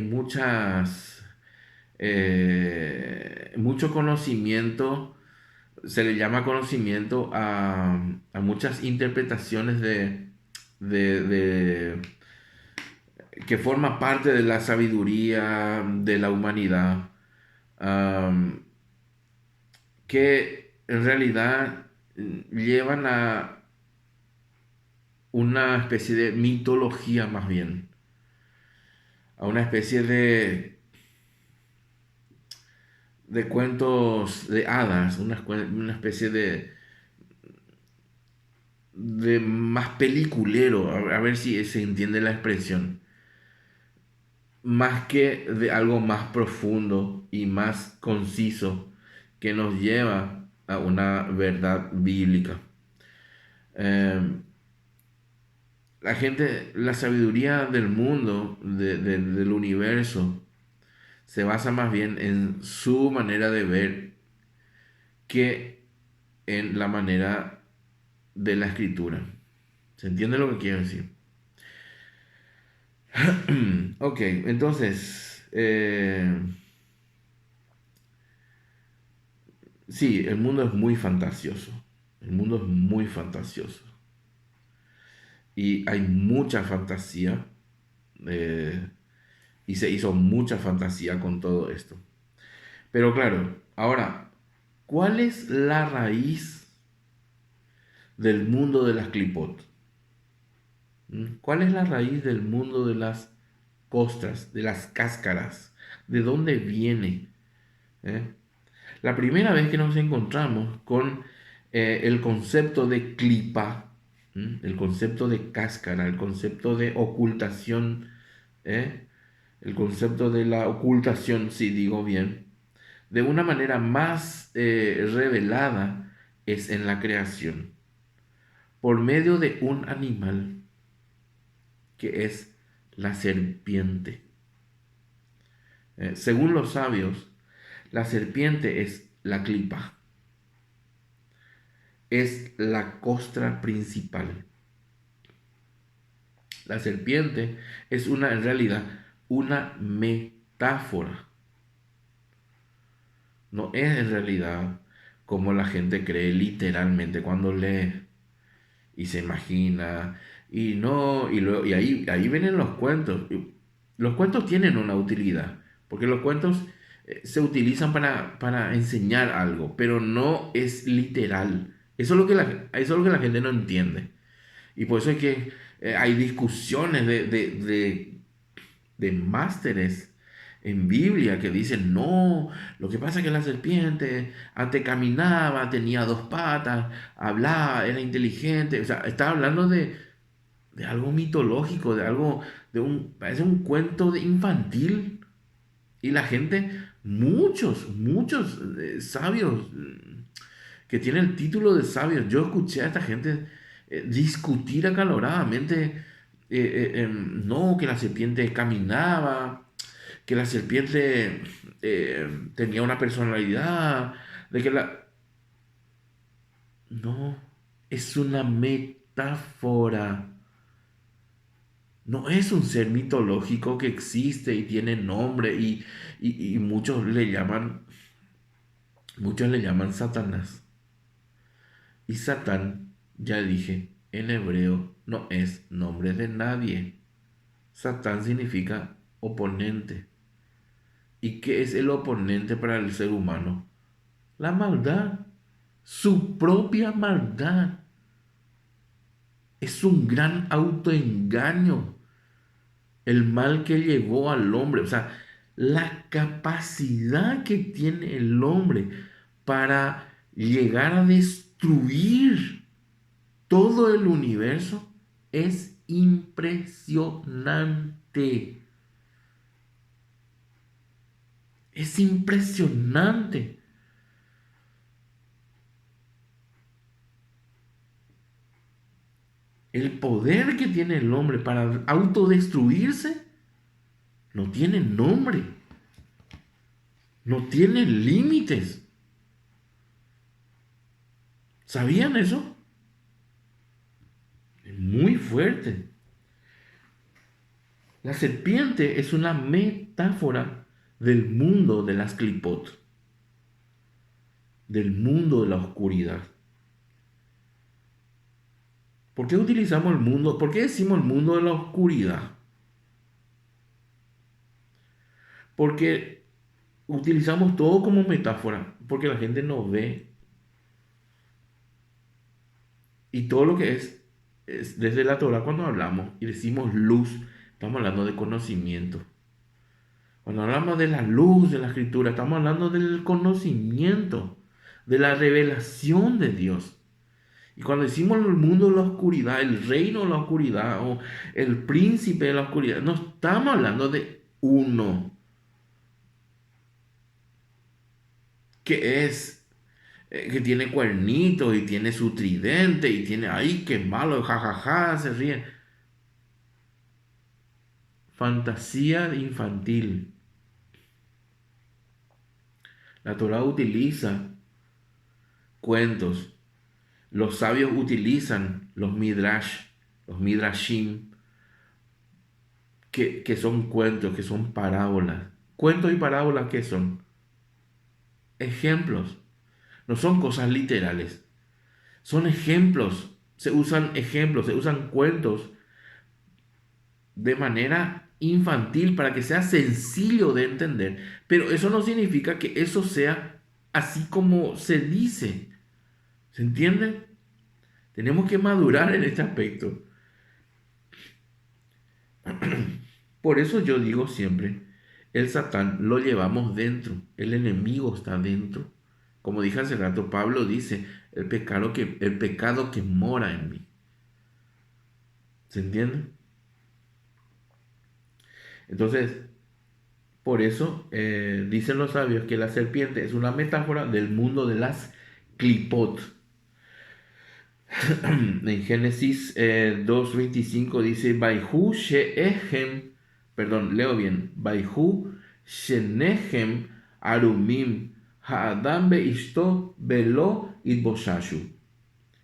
muchas, mucho conocimiento, se le llama conocimiento a muchas interpretaciones de que forma parte de la sabiduría de la humanidad, am, que en realidad llevan a una especie de mitología más bien, a una especie de cuentos de hadas, una especie de más peliculero, a ver si se entiende la expresión, más que de algo más profundo y más conciso que nos lleva a una verdad bíblica. Eh, la sabiduría del mundo, del universo, se basa más bien en su manera de ver que en la manera de la escritura. ¿Se entiende lo que quiero decir? Ok, entonces, sí, el mundo es muy fantasioso. El mundo es muy fantasioso. Y hay mucha fantasía. eh, y se hizo mucha fantasía con todo esto. Pero claro, ahora, ¿cuál es la raíz del mundo de las clipot? ¿Cuál es la raíz del mundo de las costras, de las cáscaras? ¿De dónde viene? ¿Eh? La primera vez que nos encontramos con el concepto de clipa, el concepto de cáscara, el concepto de ocultación, ¿eh? El concepto de la ocultación, si digo bien, de una manera más revelada es en la creación, por medio de un animal que es la serpiente. Según los sabios, la serpiente es la clipa, es la costra principal. La serpiente es en realidad una metáfora. No es en realidad como la gente cree literalmente cuando lee y se imagina y no y ahí vienen los cuentos. Los cuentos tienen una utilidad, porque los cuentos se utilizan para enseñar algo, pero no es literal. Eso es lo que la gente no entiende. Y por eso es que hay discusiones de másteres en Biblia que dicen, no, lo que pasa es que la serpiente antes caminaba, tenía dos patas, hablaba, era inteligente, o sea, está hablando de algo mitológico, de algo, parece un cuento de infantil. Y la gente, muchos sabios que tienen el título de sabios, yo escuché a esta gente discutir acaloradamente, no, que la serpiente caminaba, que la serpiente tenía una personalidad, de que la... No, es una metáfora. No es un ser mitológico que existe y tiene nombre y muchos le llaman Satanás. Y Satán, ya dije, en hebreo no es nombre de nadie. Satán significa oponente. ¿Y qué es el oponente para el ser humano? La maldad, su propia maldad. Es un gran autoengaño el mal que llevó al hombre, o sea, la capacidad que tiene el hombre para llegar a destruir todo el universo es impresionante. Es impresionante. El poder que tiene el hombre para autodestruirse no tiene nombre, no tiene límites. ¿Sabían eso? Es muy fuerte. La serpiente es una metáfora del mundo de las clipot, del mundo de la oscuridad. ¿Por qué utilizamos el mundo? ¿Por qué decimos el mundo de la oscuridad? Porque utilizamos todo como metáfora, porque la gente no ve y todo lo que es desde la Torah cuando hablamos y decimos luz, estamos hablando de conocimiento. Cuando hablamos de la luz de la escritura, estamos hablando del conocimiento, de la revelación de Dios. Y cuando decimos el mundo de la oscuridad, el reino de la oscuridad o el príncipe de la oscuridad, no estamos hablando de uno que es, que tiene cuernitos y tiene su tridente y tiene, ay, qué malo, jajaja, se ríe. Fantasía infantil. La Torah utiliza cuentos. Los sabios utilizan los midrash, los midrashim, que son cuentos, que son parábolas. Cuentos y parábolas, ¿qué son? Ejemplos. No son cosas literales. Son ejemplos. Se usan ejemplos, se usan cuentos de manera infantil para que sea sencillo de entender. Pero eso no significa que eso sea así como se dice. ¿Se entiende? Tenemos que madurar en este aspecto. Por eso yo digo siempre, el Satán lo llevamos dentro, el enemigo está dentro. Como dije hace rato, Pablo dice, el pecado que mora en mí. ¿Se entiende? Entonces, por eso dicen los sabios que la serpiente es una metáfora del mundo de las clipot. En Génesis 2:25 dice, Baihu she'echem, perdón, leo bien, Baihu she'nechem arumim ha'adam be'ishto velo itboshashu.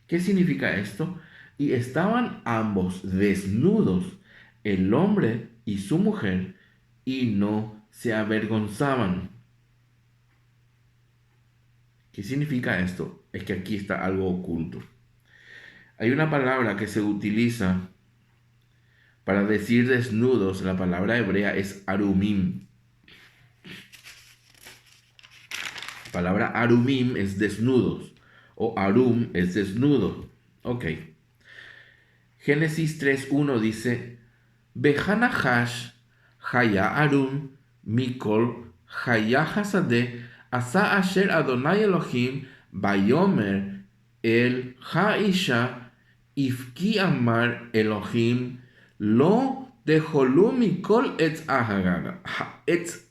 ¿Qué significa esto? Y estaban ambos desnudos, el hombre y su mujer, y no se avergonzaban. ¿Qué significa esto? Es que aquí está algo oculto. Hay una palabra que se utiliza para decir desnudos, la palabra hebrea es arumim. La palabra arumim es desnudos o arum es desnudo. Ok. Génesis 3:1 dice, Behanahash haya arum mikol haya hasade asa asher Adonai Elohim bayomer el haisha ifki amar Elohim lo dejolú mikol etz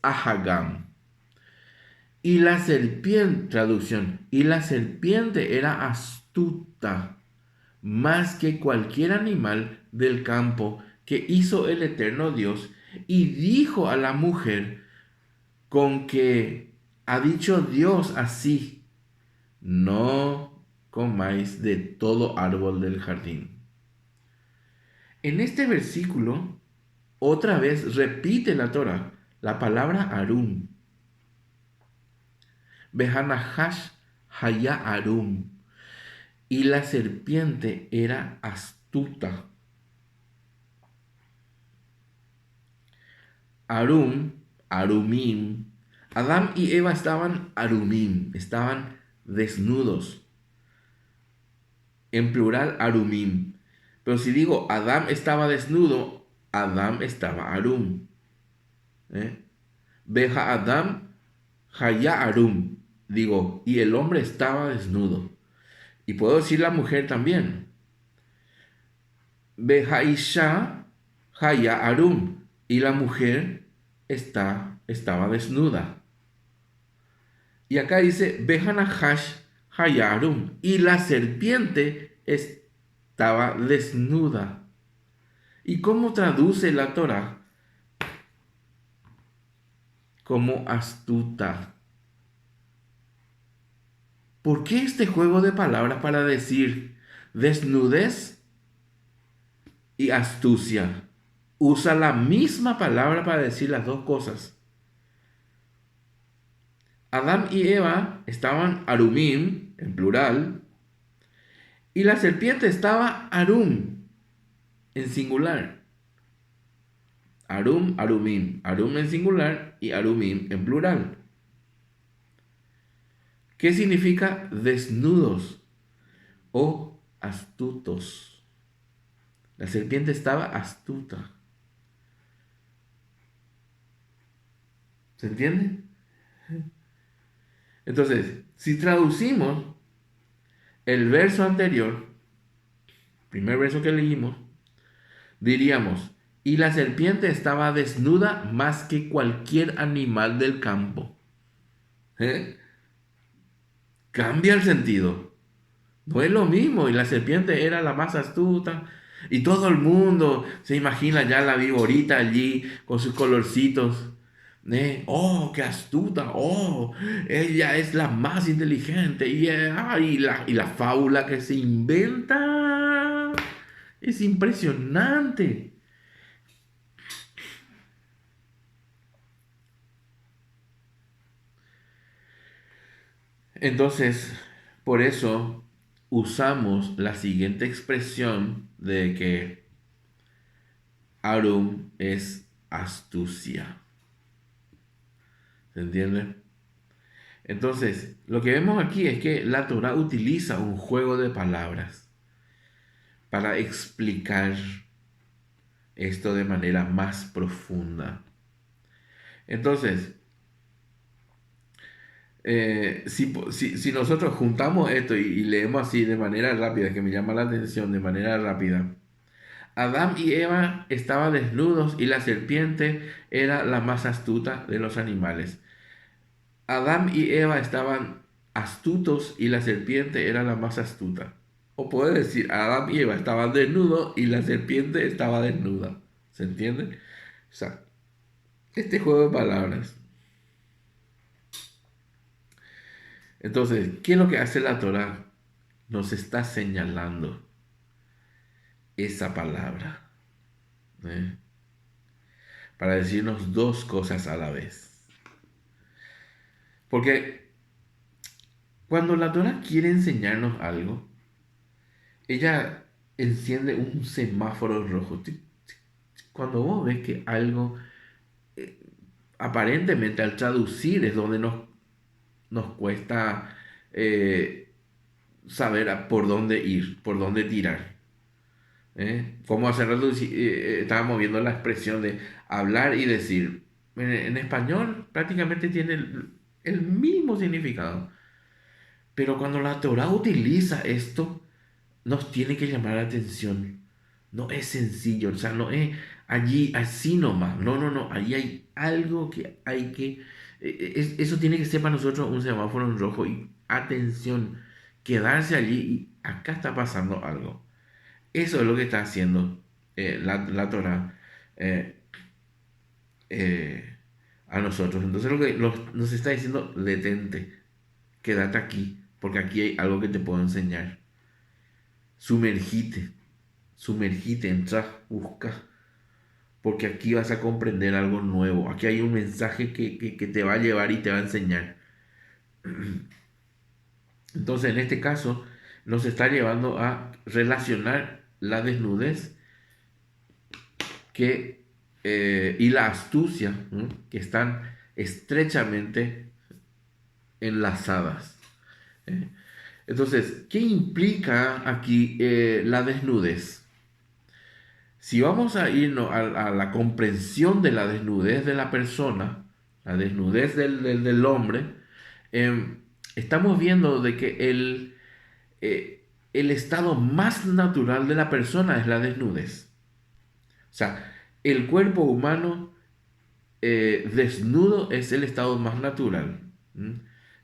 ahagam. Y la serpiente, traducción, y la serpiente era astuta más que cualquier animal del campo que hizo el eterno Dios, y dijo a la mujer, con que ha dicho Dios así, no comáis de todo árbol del jardín. En este versículo, otra vez repite la Torah la palabra Arum. Behanahash haya Arum. Y la serpiente era astuta. Arum, Arumim. Adán y Eva estaban Arumim, estaban desnudos. En plural, Arumim. Pero si digo Adán estaba desnudo, Adán estaba Arum. Beja Adán, Haya Arum. Digo, y el hombre estaba desnudo. Y puedo decir la mujer también. Beja Isha, Haya Arum. Y la mujer estaba desnuda. Y acá dice, Behanahash Hayarum. Y la serpiente estaba desnuda. ¿Y cómo traduce la Torah? Como astuta. ¿Por qué este juego de palabras para decir desnudez y astucia? Usa la misma palabra para decir las dos cosas. Adán y Eva estaban Arumim, en plural, y la serpiente estaba Arum, en singular. Arum, Arumim. Arum en singular y Arumim en plural. ¿Qué significa desnudos o astutos? La serpiente estaba astuta. ¿Se entiende? Entonces, si traducimos el verso anterior, primer verso que leímos, diríamos, y la serpiente estaba desnuda más que cualquier animal del campo. ¿Eh? Cambia el sentido. No es lo mismo, y la serpiente era la más astuta. Y todo el mundo se imagina ya la viborita allí con sus colorcitos. Oh, qué astuta. Oh, ella es la más inteligente. Y la fábula que se inventa es impresionante. Entonces, por eso usamos la siguiente expresión de que Arum es astucia. ¿Se entiende? Entonces, lo que vemos aquí es que la Torah utiliza un juego de palabras para explicar esto de manera más profunda. Entonces, si nosotros juntamos esto y leemos así de manera rápida, que me llama la atención de manera rápida, Adán y Eva estaban desnudos y la serpiente era la más astuta de los animales. Adán y Eva estaban astutos y la serpiente era la más astuta. O puede decir, Adán y Eva estaban desnudos y la serpiente estaba desnuda. ¿Se entiende? O sea, este juego de palabras. Entonces, ¿qué es lo que hace la Torah? Nos está señalando esa palabra, ¿eh? Para decirnos dos cosas a la vez. Porque cuando la Torah quiere enseñarnos algo, ella enciende un semáforo rojo. Cuando vos ves que algo, eh, aparentemente al traducir es donde nos cuesta eh, saber por dónde ir, por dónde tirar. Como hace rato estábamos viendo la expresión de hablar y decir. En español prácticamente tiene el mismo significado. Pero cuando la Torah utiliza esto, nos tiene que llamar la atención. No es sencillo, o sea, no es allí así nomás. No, no, no, allí hay algo que hay que... eso tiene que ser para nosotros un semáforo en rojo y atención, quedarse allí y acá está pasando algo. Eso es lo que está haciendo la Torah eh, eh, a nosotros. Entonces lo que nos está diciendo, detente, quédate aquí, porque aquí hay algo que te puedo enseñar. Sumergite, sumergite, entra, busca, porque aquí vas a comprender algo nuevo. Aquí hay un mensaje que te va a llevar y te va a enseñar. Entonces, en este caso, nos está llevando a relacionar la desnudez y la astucia, ¿no?, que están estrechamente enlazadas. ¿eh? Entonces, ¿qué implica aquí la desnudez? Si vamos a irnos a la comprensión de la desnudez de la persona, la desnudez del hombre, estamos viendo de que el estado más natural de la persona es la desnudez. O sea, el cuerpo humano desnudo es el estado más natural.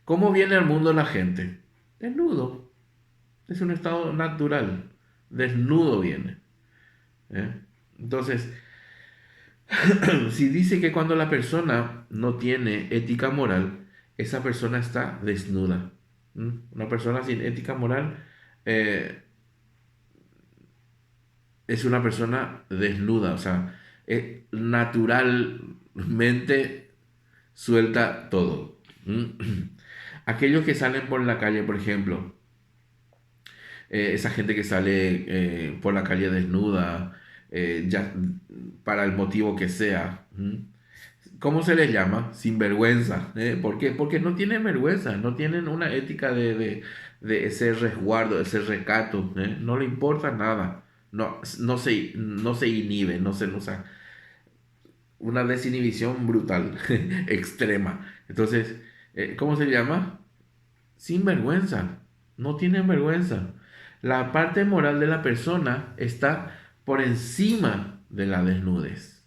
¿Cómo viene al mundo la gente? Desnudo. Es un estado natural. Desnudo viene. ¿eh? Entonces, si dice que cuando la persona no tiene ética moral, esa persona está desnuda. Una persona sin ética moral eh, es una persona desnuda, o sea, naturalmente suelta todo. Aquellos que salen por la calle, por ejemplo, esa gente que sale por la calle desnuda, ya para el motivo que sea. ¿Cómo se les llama? Sinvergüenza. ¿Por qué? Porque no tienen vergüenza, no tienen una ética de ese resguardo, de ese recato. No le importa nada. No se inhibe, no se, o sea, una desinhibición brutal, extrema. Entonces, ¿cómo se llama? Sin vergüenza. No tienen vergüenza. La parte moral de la persona está por encima de la desnudez.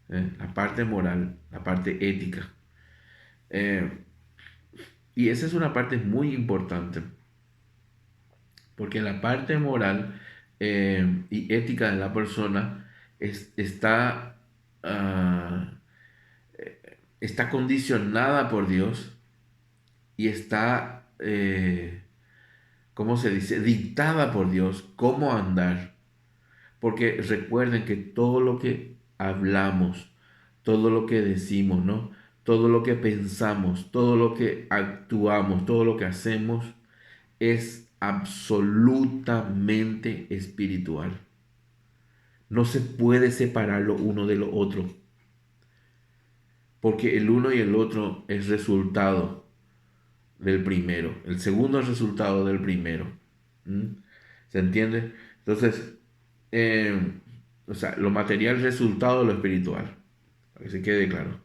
La parte moral, la parte ética. Eh, y esa es una parte muy importante, porque la parte moral y ética de la persona ah, está condicionada por Dios y está, ¿cómo se dice?, dictada por Dios cómo andar. Porque recuerden que todo lo que hablamos, todo lo que decimos, ¿no? Todo lo que pensamos, todo lo que actuamos, todo lo que hacemos es absolutamente espiritual. No se puede separar lo uno de lo otro, porque el uno y el otro es resultado del primero. El segundo es resultado del primero. ¿Mm? ¿Se entiende? Entonces, eh, o sea, lo material es resultado de lo espiritual. Para que se quede claro.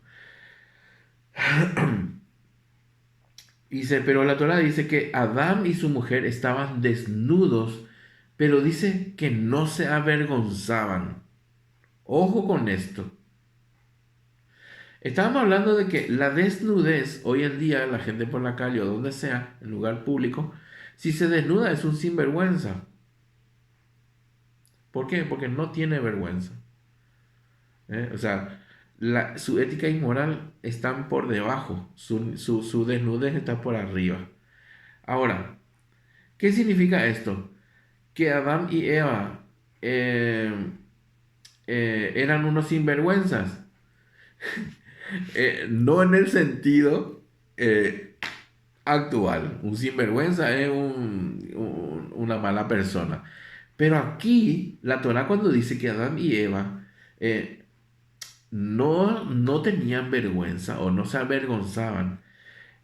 Dice, pero la Torah dice que Adán y su mujer estaban desnudos, pero dice que no se avergonzaban. Ojo con esto. Estábamos hablando de que la desnudez, hoy en día, la gente por la calle o donde sea, en lugar público, si se desnuda es un sinvergüenza. ¿Por qué? Porque no tiene vergüenza. O sea, su ética y moral están por debajo, su desnudez está por arriba. Ahora, ¿qué significa esto? Que Adán y Eva eh, eran unos sinvergüenzas. No en el sentido actual. Un sinvergüenza es una mala persona. Pero aquí, la Torah cuando dice que Adán y Eva no tenían vergüenza o no se avergonzaban,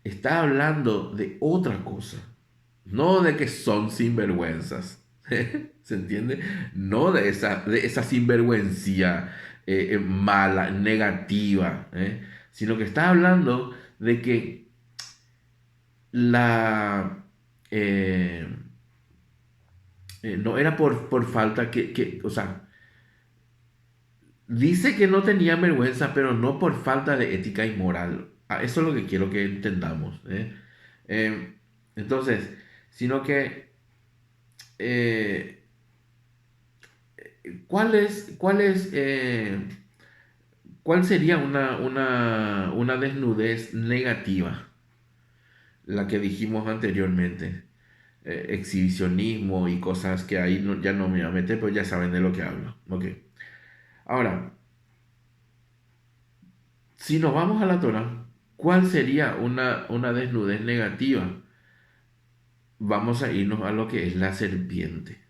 está hablando de otra cosa. No de que son sinvergüenzas. ¿Se entiende? No de esa sinvergüencia mala, negativa. Sino que está hablando de que la... eh, no era por falta o sea, dice que no tenía vergüenza, pero no por falta de ética y moral. Eso es lo que quiero que entendamos. Eh, entonces, sino que, eh, ¿cuál sería una desnudez negativa? La que dijimos anteriormente. Exhibicionismo y cosas que ahí ya no me voy a meter, pero ya saben de lo que hablo. Ok. Ahora, si nos vamos a la Torah, ¿cuál sería una desnudez negativa? Vamos a irnos a lo que es la serpiente.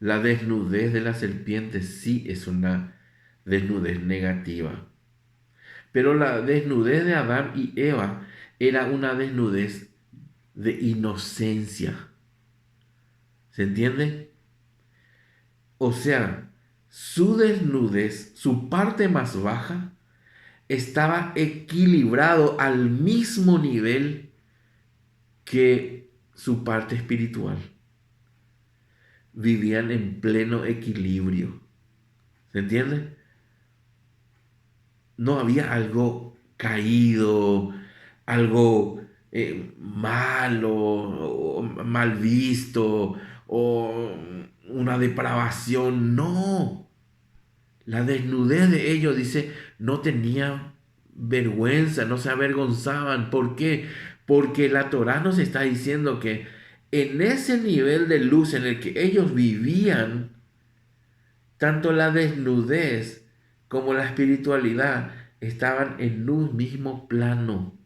La desnudez de la serpiente sí es una desnudez negativa. Pero la desnudez de Adán y Eva era una desnudez de inocencia. ¿Se entiende? O sea, su desnudez, su parte más baja, estaba equilibrado al mismo nivel que su parte espiritual. Vivían en pleno equilibrio. ¿Se entiende? No había algo caído, algo malo, o mal visto, o una depravación. No. La desnudez de ellos, dice, no tenían vergüenza, no se avergonzaban. ¿Por qué? Porque la Torá nos está diciendo que en ese nivel de luz en el que ellos vivían, tanto la desnudez como la espiritualidad estaban en un mismo plano,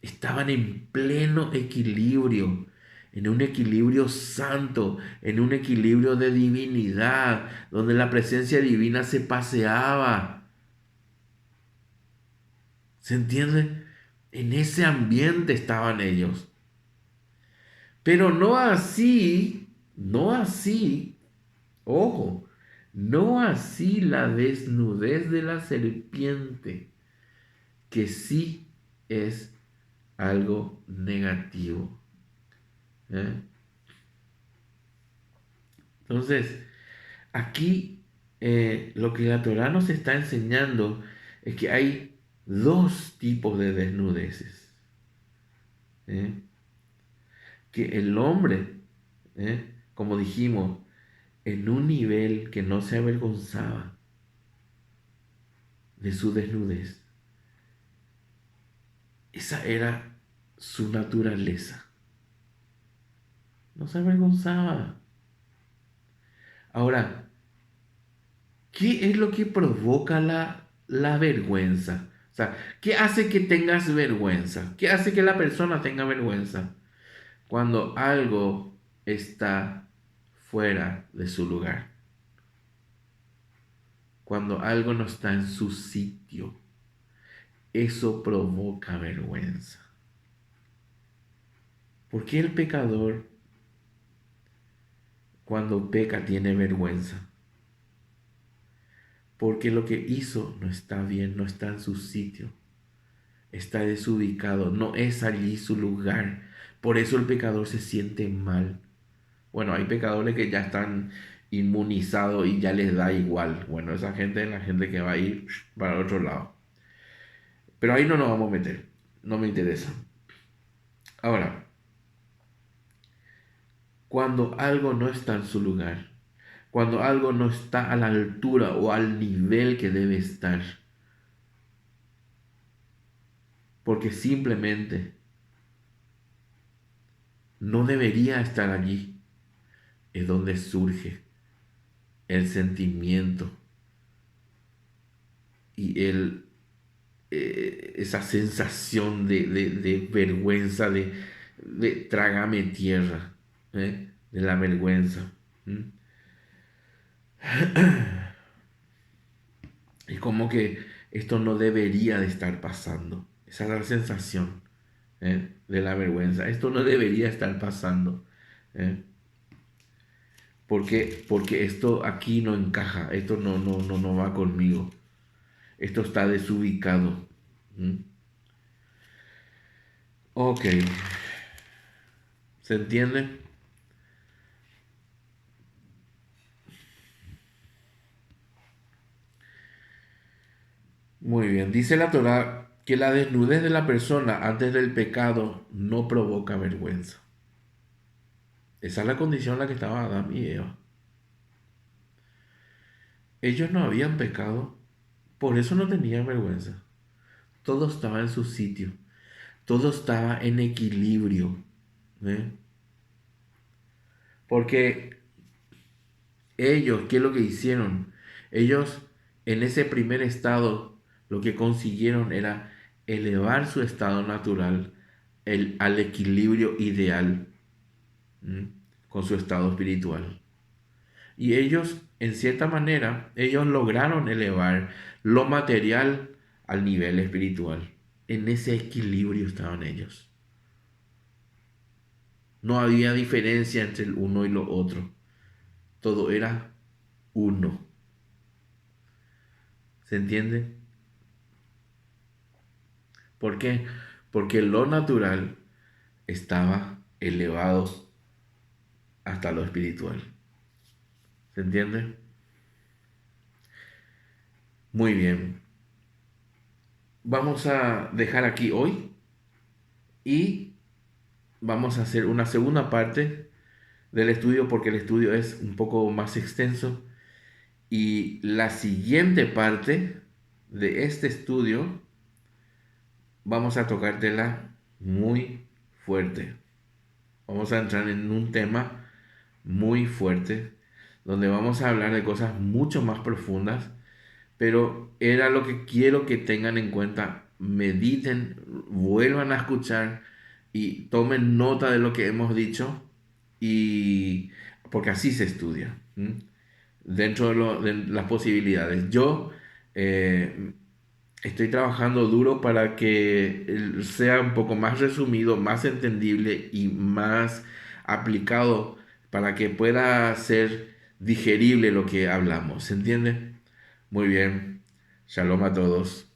estaban en pleno equilibrio, en un equilibrio santo, en un equilibrio de divinidad, donde la presencia divina se paseaba. ¿Se entiende? En ese ambiente estaban ellos. Pero no así, ojo, No así la desnudez de la serpiente, que sí es algo negativo. ¿eh? Entonces, aquí lo que la Torah nos está enseñando es que hay dos tipos de desnudeces. ¿eh? Que el hombre, como dijimos, en un nivel que no se avergonzaba de su desnudez, esa era su naturaleza. No se avergonzaba. Ahora, ¿qué es lo que provoca la vergüenza? O sea, ¿qué hace que tengas vergüenza? ¿Qué hace que la persona tenga vergüenza? Cuando algo está fuera de su lugar. Cuando algo no está en su sitio. Eso provoca vergüenza. ¿Por qué el pecador cuando peca tiene vergüenza? Porque lo que hizo no está bien, no está en su sitio, está desubicado, no es allí su lugar. Por eso el pecador se siente mal. Bueno, hay pecadores que ya están inmunizados y ya les da igual. Bueno, esa gente es la gente que va a ir para el otro lado. Pero ahí no nos vamos a meter, no me interesa. Ahora, cuando algo no está en su lugar, cuando algo no está a la altura o al nivel que debe estar, porque simplemente no debería estar allí, es donde surge el sentimiento y esa sensación de vergüenza, de trágame tierra, de la vergüenza. Es como que esto no debería de estar pasando. Esa es la sensación de la vergüenza. Esto no debería estar pasando. ¿eh? Porque esto aquí no encaja. Esto no va conmigo. Esto está desubicado. Ok. ¿Se entiende? Muy bien. Dice la Torah que la desnudez de la persona antes del pecado no provoca vergüenza. Esa es la condición en la que estaban Adán y Eva. Ellos no habían pecado, por eso no tenían vergüenza. Todo estaba en su sitio, todo estaba en equilibrio. ¿eh? Porque ellos, ¿qué es lo que hicieron? Ellos en ese primer estado lo que consiguieron era elevar su estado natural al equilibrio ideal con su estado espiritual. Y ellos, en cierta manera, ellos lograron elevar lo material al nivel espiritual. En ese equilibrio estaban ellos. No había diferencia entre el uno y lo otro. Todo era uno. ¿Se entiende? ¿Por qué? Porque lo natural estaba elevado hasta lo espiritual. ¿Se entiende? Muy bien. Vamos a dejar aquí hoy y vamos a hacer una segunda parte del estudio porque el estudio es un poco más extenso y la siguiente parte de este estudio vamos a tocártela muy fuerte. Vamos a entrar en un tema muy fuerte donde vamos a hablar de cosas mucho más profundas, pero era lo que quiero que tengan en cuenta, mediten, vuelvan a escuchar y tomen nota de lo que hemos dicho y porque así se estudia dentro de las posibilidades. Yo estoy trabajando duro para que sea un poco más resumido, más entendible y más aplicado para que pueda ser digerible lo que hablamos, ¿se entiende? Muy bien. Shalom a todos.